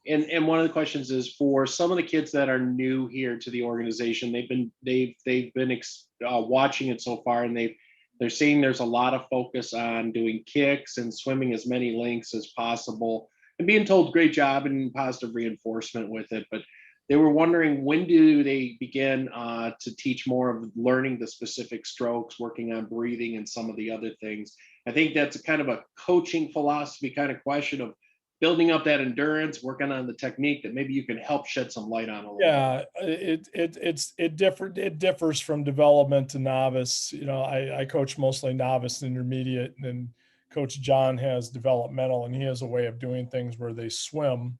and one of the questions is for some of the kids that are new here to the organization. They've been watching it so far, and they're seeing there's a lot of focus on doing kicks and swimming as many links as possible, and being told great job and positive reinforcement with it. But they were wondering, when do they begin to teach more of learning the specific strokes, working on breathing and some of the other things? I think that's a kind of a coaching philosophy kind of question of building up that endurance, working on the technique that maybe you can help shed some light on a little bit. It differs from development to novice. I coach mostly novice and intermediate, and then Coach John has developmental, and he has a way of doing things where they swim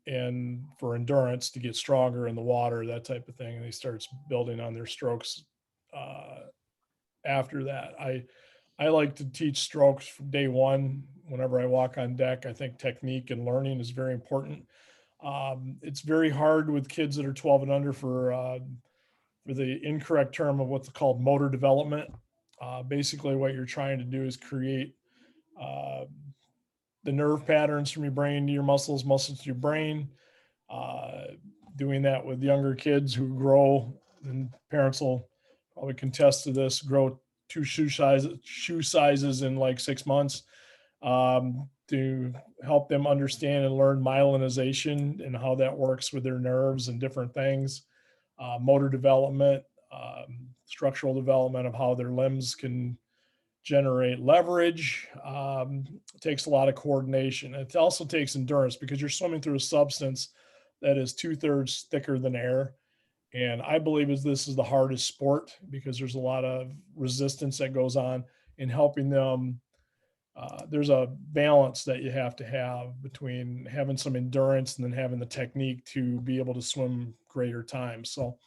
and for endurance to get stronger in the water, that type of thing. And he starts building on their strokes after that. I like to teach strokes from day one. Whenever I walk on deck, I think technique and learning is very important. It's very hard with kids that are 12 and under for the incorrect term of what's called motor development. Basically, what you're trying to do is create the nerve patterns from your brain to your muscles to your brain. Doing that with younger kids who grow, and parents will probably contest to this, grow 2 shoe sizes in like 6 months, to help them understand and learn myelinization and how that works with their nerves and different things. Motor development, structural development of how their limbs can generate leverage. It takes a lot of coordination. It also takes endurance, because you're swimming through a substance that is 2/3 thicker than air. And I believe this is the hardest sport, because there's a lot of resistance that goes on in helping them. There's a balance that you have to have between having some endurance and then having the technique to be able to swim greater times. So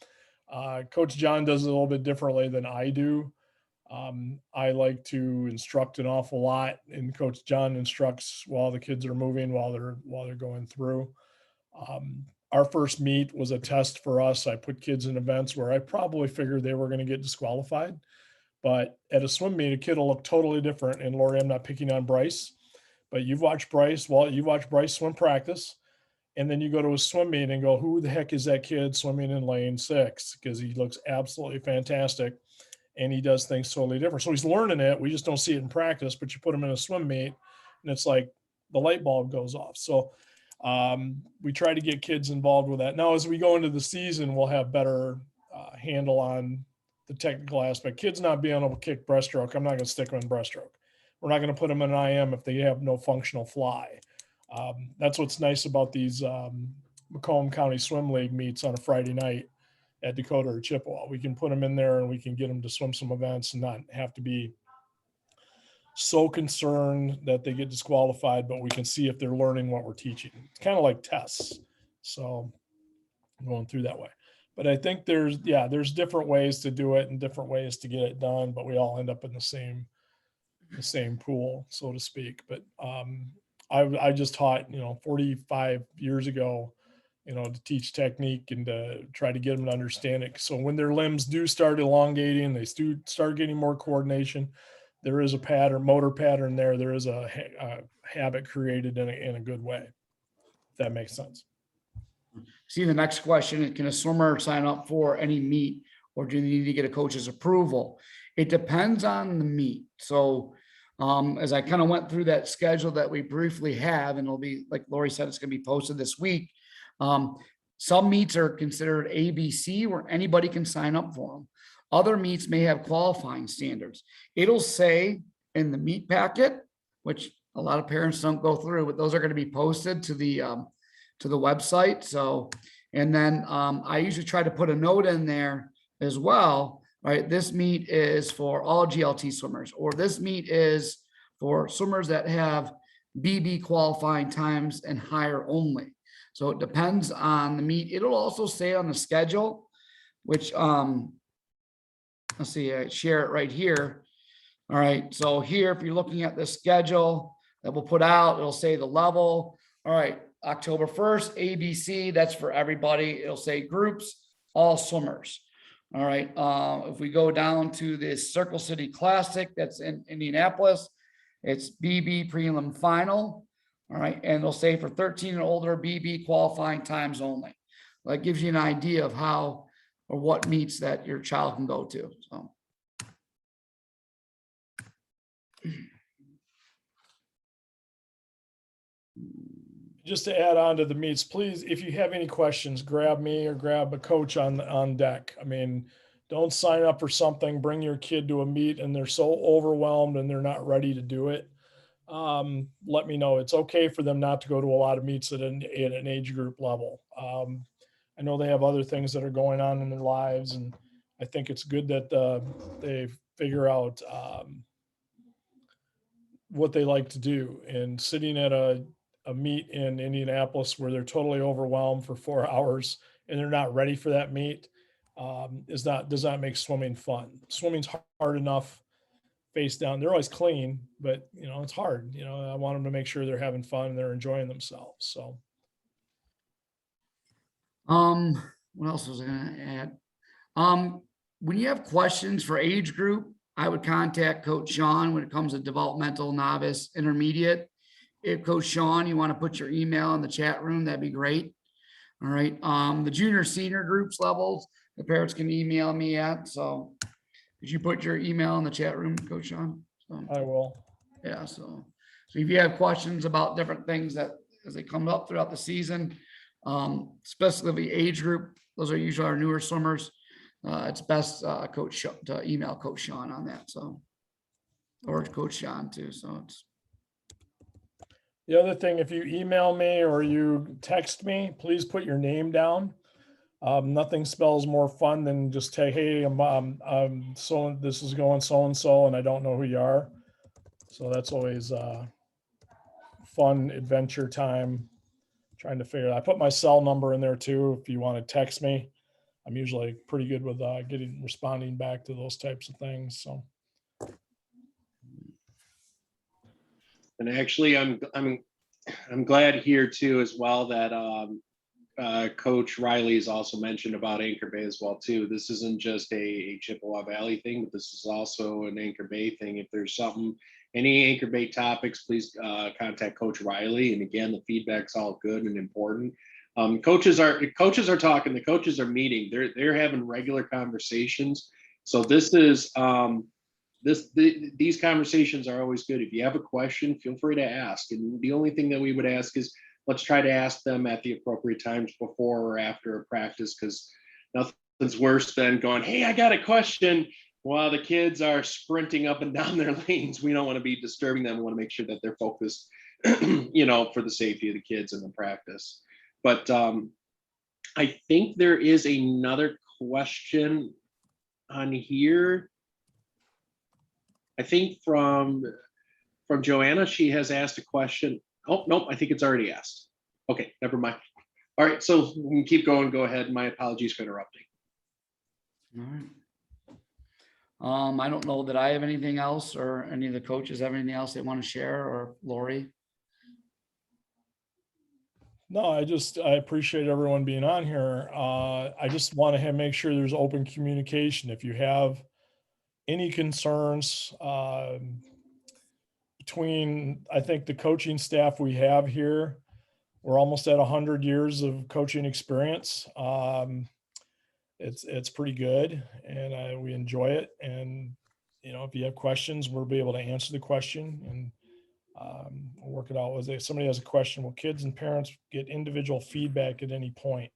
Coach John does it a little bit differently than I do. I like to instruct an awful lot, and Coach John instructs while the kids are moving, while they're going through. Our first meet was a test for us. I put kids in events where I probably figured they were going to get disqualified, but at a swim meet, a kid will look totally different. And Laurie, I'm not picking on Bryce, but you've watched Bryce swim practice, and then you go to a swim meet and go, who the heck is that kid swimming in lane 6? Because he looks absolutely fantastic, and he does things totally different. So he's learning it. We just don't see it in practice, but you put him in a swim meet and it's like the light bulb goes off. So we try to get kids involved with that. Now, as we go into the season, we'll have better handle on the technical aspect. Kids not being able to kick breaststroke, I'm not going to stick them in breaststroke. We're not going to put them in an IM if they have no functional fly. That's what's nice about these Macomb County Swim League meets on a Friday night at Dakota or Chippewa. We can put them in there and we can get them to swim some events and not have to be so concerned that they get disqualified, but we can see if they're learning what we're teaching. It's kind of like tests. So I'm going through that way. But I think there's different ways to do it and different ways to get it done, but we all end up in the same pool, so to speak. But I just taught, 45 years ago, to teach technique and to try to get them to understand it. So when their limbs do start elongating, they do start getting more coordination, there is a pattern, motor pattern there. There is a habit created in a good way, if that makes sense. See, the next question is, can a swimmer sign up for any meet, or do they need to get a coach's approval? It depends on the meet. So as I kind of went through that schedule that we briefly have, and it'll be, like Laurie said, it's going to be posted this week. Some meets are considered ABC, where anybody can sign up for them. Other meets may have qualifying standards. It'll say in the meet packet, which a lot of parents don't go through, but those are going to be posted to the website. So, and then I usually try to put a note in there as well, right? This meet is for all GLT swimmers, or this meet is for swimmers that have BB qualifying times and higher only. So it depends on the meet. It'll also say on the schedule, which let's see, I share it right here. All right, so here, if you're looking at the schedule that we'll put out, it'll say the level. All right, October 1st, ABC, that's for everybody. It'll say groups, all swimmers. All right, if we go down to the Circle City Classic, that's in Indianapolis, it's BB prelim final. All right, and they'll say for 13 and older, BB qualifying times only. That gives you an idea of how or what meets that your child can go to. So. Just to add on to the meets, please, if you have any questions, grab me or grab a coach on deck. I mean, don't sign up for something, bring your kid to a meet and they're so overwhelmed and they're not ready to do it. Let me know. It's okay for them not to go to a lot of meets at an age group level. I know they have other things that are going on in their lives, and I think it's good that they figure out what they like to do. And sitting at a meet in Indianapolis where they're totally overwhelmed for 4 hours and they're not ready for that meet does not make swimming fun. Swimming's hard enough face down. They're always clean, but it's hard. I want them to make sure they're having fun and they're enjoying themselves. So. What else was I going to add? When you have questions for age group, I would contact Coach Sean when it comes to developmental, novice, intermediate. If Coach Sean, you want to put your email in the chat room, that'd be great. All right. The junior, senior groups levels, the parents can email me at. So did you put your email in the chat room, Coach Sean? So, I will. Yeah. So if you have questions about different things that as they come up throughout the season, specifically age group, those are usually our newer swimmers. It's best to email Coach Sean on that. So, or Coach Sean too. So it's. The other thing, if you email me or you text me, please put your name down. Nothing spells more fun than just say, hey, so this is going so-and-so, and I don't know who you are. So that's always fun adventure time. Trying to figure it out. I put my cell number in there too. If you want to text me, I'm usually pretty good with responding back to those types of things. So. And actually, I'm glad here too as well that Coach Riley has also mentioned about Anchor Bay as well too. This isn't just a Chippewa Valley thing, but this is also an Anchor Bay thing. If there's any Anchor Bay topics, please contact Coach Riley. And again, the feedback's all good and important. Coaches are talking. The coaches are meeting. They're having regular conversations. So this is. These conversations are always good. If you have a question, feel free to ask. And the only thing that we would ask is let's try to ask them at the appropriate times before or after a practice, because nothing's worse than going, hey, I got a question, while the kids are sprinting up and down their lanes. We don't want to be disturbing them. We want to make sure that they're focused, for the safety of the kids in the practice. But I think there is another question on here. I think from from Joanna. She has asked a question. Oh, nope, I think it's already asked. Okay, never mind. All right, so we can keep going. Go ahead. My apologies for interrupting. All right. I don't know that I have anything else, or any of the coaches have anything else they want to share, or Laurie. No, I appreciate everyone being on here. I just want to make sure there's open communication. If you have any concerns, between, I think, the coaching staff we have here, we're almost at 100 years of coaching experience. It's pretty good, and we enjoy it. And if you have questions, we'll be able to answer the question, and we'll work it out. If somebody has a question, will kids and parents get individual feedback at any point?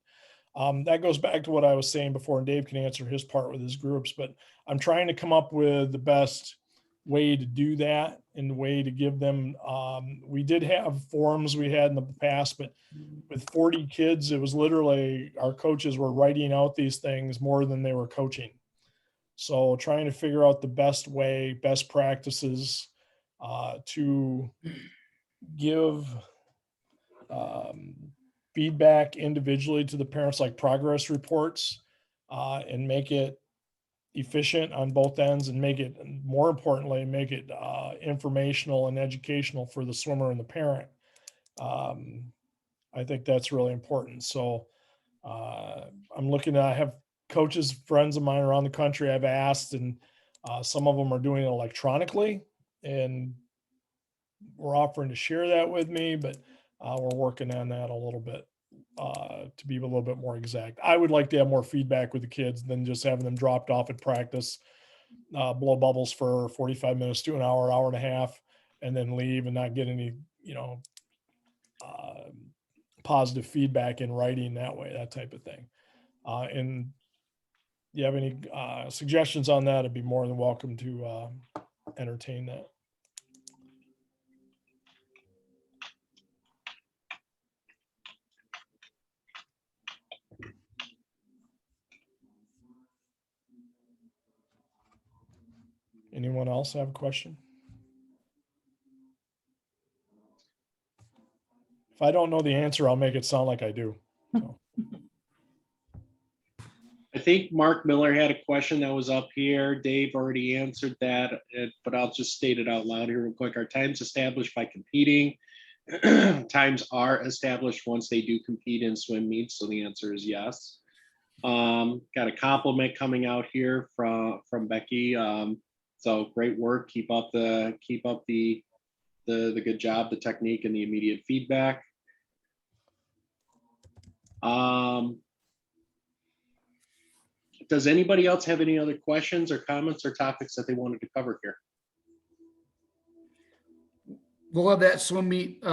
That goes back to what I was saying before, and Dave can answer his part with his groups, but I'm trying to come up with the best way to do that, and the way to give them, we did have forums we had in the past, but with 40 kids, it was literally, our coaches were writing out these things more than they were coaching. So trying to figure out the best way, best practices, to give feedback individually to the parents, like progress reports, and make it efficient on both ends, and make it, more importantly, make it informational and educational for the swimmer and the parent. I think that's really important. So I'm looking at, I have coaches, friends of mine around the country I've asked, and some of them are doing it electronically, and we're offering to share that with me, but we're working on that a little bit to be a little bit more exact. I would like to have more feedback with the kids than just having them dropped off at practice, blow bubbles for 45 minutes to an hour, hour and a half, and then leave and not get any, positive feedback in writing that way, that type of thing. And you have any suggestions on that, I'd be more than welcome to entertain that. Anyone else have a question? If I don't know the answer, I'll make it sound like I do. So. I think Mark Miller had a question that was up here. Dave already answered that, but I'll just state it out loud here real quick. Are times established by competing? Times are established once they do compete in swim meets. So the answer is yes. Got a compliment coming out here from Becky. So great work. Keep up the good job, the technique, and the immediate feedback. Does anybody else have any other questions or comments or topics that they wanted to cover here? We'll have that swim meet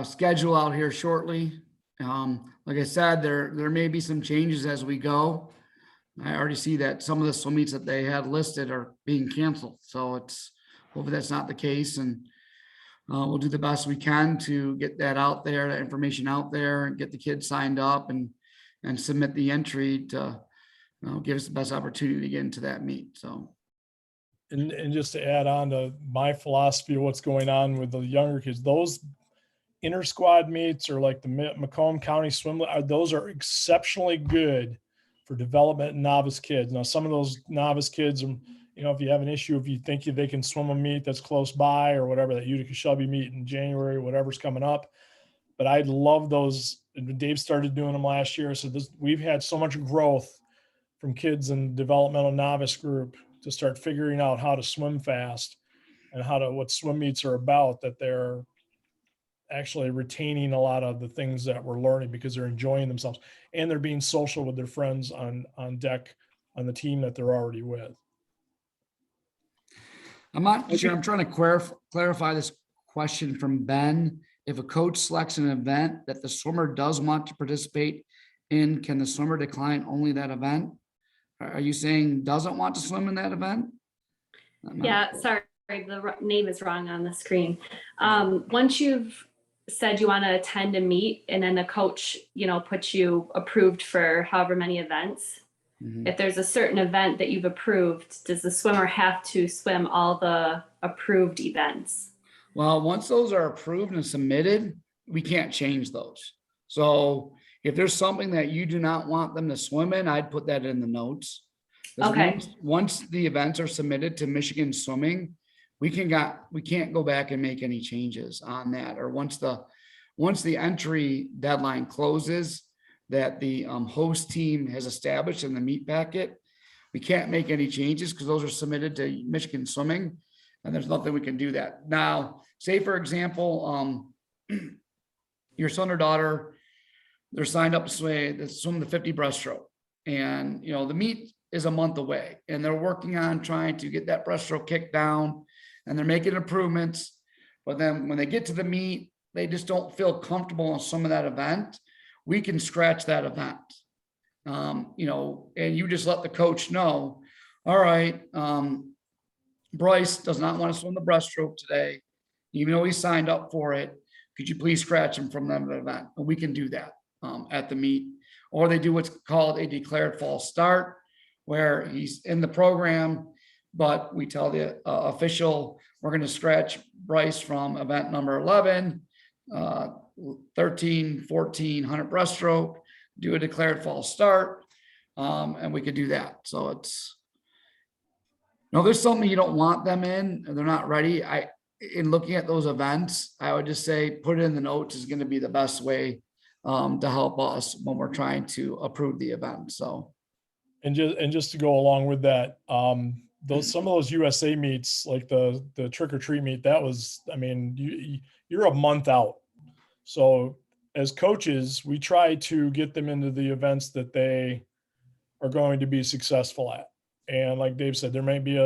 schedule out here shortly. Like I said, there may be some changes as we go. I already see that some of the swim meets that they had listed are being canceled. So hopefully that's not the case. And we'll do the best we can to get that out there, that information out there, and get the kids signed up and submit the entry to give us the best opportunity to get into that meet. So. And just to add on to my philosophy of what's going on with the younger kids, those inter squad meets, or like the Macomb County swim, those are exceptionally good for development in novice kids. Now, some of those novice kids, if you have an issue, if you think they can swim a meet that's close by or whatever, that Utica Shelby meet in January, whatever's coming up. But I love those. Dave started doing them last year. So we've had so much growth from kids in developmental novice group to start figuring out how to swim fast and what swim meets are about, that they're actually retaining a lot of the things that we're learning because they're enjoying themselves and they're being social with their friends on deck on the team that they're already with. I'm not sure. I'm trying to clarify this question from Ben. If a coach selects an event that the swimmer does want to participate in, can the swimmer decline only that event? Are you saying doesn't want to swim in that event? Yeah, sorry, the name is wrong on the screen. Once you've said you want to attend a meet and then the coach, puts you approved for however many events, Mhm. if there's a certain event that you've approved, does the swimmer have to swim all the approved events? Well, once those are approved and submitted, we can't change those. So if there's something that you do not want them to swim in, I'd put that in the notes. 'Cause Okay. Once the events are submitted to Michigan Swimming, we can't go back and make any changes on that. Or once the entry deadline closes, that the host team has established in the meet packet, we can't make any changes because those are submitted to Michigan Swimming, and there's nothing we can do that. Now, say for example, your son or daughter, they're signed up to swim the 50 breaststroke, and the meet is a month away, and they're working on trying to get that breaststroke kicked down, and they're making improvements. But then when they get to the meet, they just don't feel comfortable in some of that event. We can scratch that event. And you just let the coach know, all right, Bryce does not want to swim the breaststroke today, even though he signed up for it. Could you please scratch him from that event? And we can do that at the meet. Or they do what's called a declared false start, where he's in the program, but we tell the official, we're going to scratch Bryce from event number 11, 13, 14, 100 breaststroke, do a declared false start, and we could do that. So there's something you don't want them in and they're not ready. In looking at those events, I would just say put it in the notes is going to be the best way to help us when we're trying to approve the event. So, and just to go along with that, some of those USA meets, like the trick or treat meet, that was, you're a month out. So as coaches, we try to get them into the events that they are going to be successful at. And like Dave said, there may be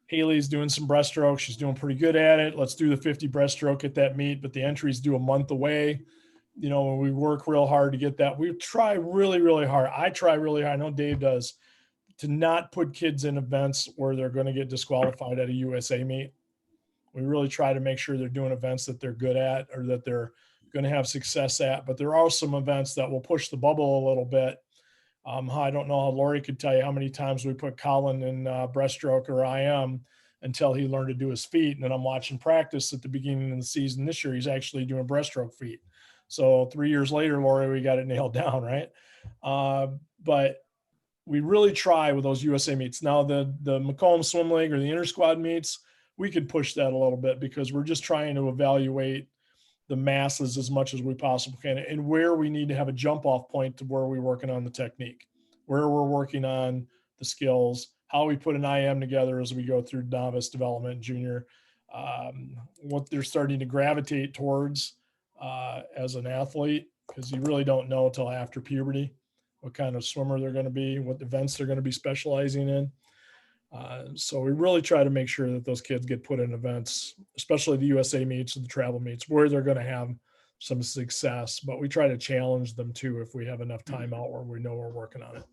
Haley's doing some breaststroke. She's doing pretty good at it. Let's do the 50 breaststroke at that meet, but the entries due a month away. When we work real hard to get that, we try really, really hard. I try really hard. I know Dave does, to not put kids in events where they're going to get disqualified at a USA meet. We really try to make sure they're doing events that they're good at or that they're going to have success at. But there are some events that will push the bubble a little bit. I don't know how Laurie could tell you how many times we put Colin in breaststroke or IM until he learned to do his feet. And then I'm watching practice at the beginning of the season. This year, he's actually doing breaststroke feet. So 3 years later, Laurie, we got it nailed down, right? But we really try with those USA meets. Now, the Macomb Swim League or the inter squad meets, we could push that a little bit because we're just trying to evaluate the masses as much as we possibly can and where we need to have a jump off point to where we're working on the technique, where we're working on the skills, how we put an IM together as we go through novice development, junior, what they're starting to gravitate towards as an athlete, because you really don't know until after puberty what kind of swimmer they're going to be, what events they're going to be specializing in. So we really try to make sure that those kids get put in events, especially the USA meets and the travel meets, where they're going to have some success. But we try to challenge them too if we have enough time out where we know we're working on it.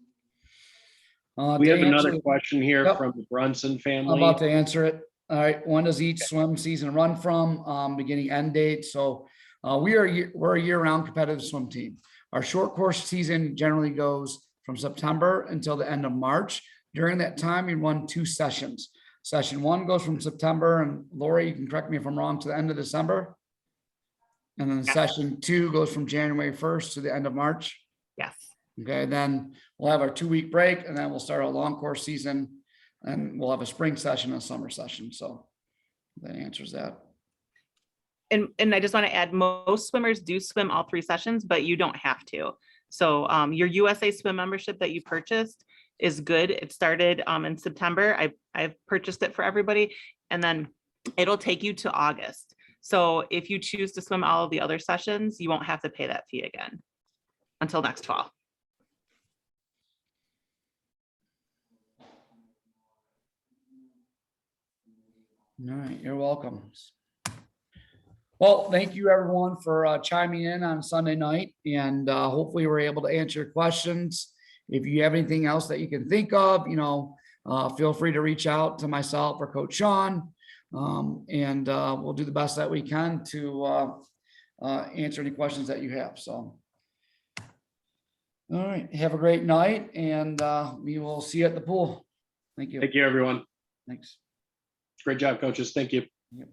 We have another question here Yep. from the Brunson family. I'm about to answer it. All right. When does each swim season run from? Beginning end date. So we're a year-round competitive swim team. Our short course season generally goes from September until the end of March. During that time, we run 2 sessions. Session 1 goes from September, and Laurie, you can correct me if I'm wrong, to the end of December. And then session 2 goes from January 1st to the end of March. Yes. Okay, then we'll have our 2-week break, and then we'll start our long course season, and we'll have a spring session and a summer session. So that answers that. And I just want to add, most swimmers do swim all 3 sessions, but you don't have to. So your USA Swim membership that you purchased is good. It started in September. I've purchased it for everybody, and then it'll take you to August. So if you choose to swim all of the other sessions, you won't have to pay that fee again until next fall. All right, you're welcome. Well, thank you everyone for chiming in on Sunday night, and hopefully we're able to answer your questions. If you have anything else that you can think of, feel free to reach out to myself or Coach Sean, and we'll do the best that we can to answer any questions that you have. So, All right, have a great night and we will see you at the pool. Thank you. Thank you, everyone. Thanks. Great job, coaches. Thank you. Yep.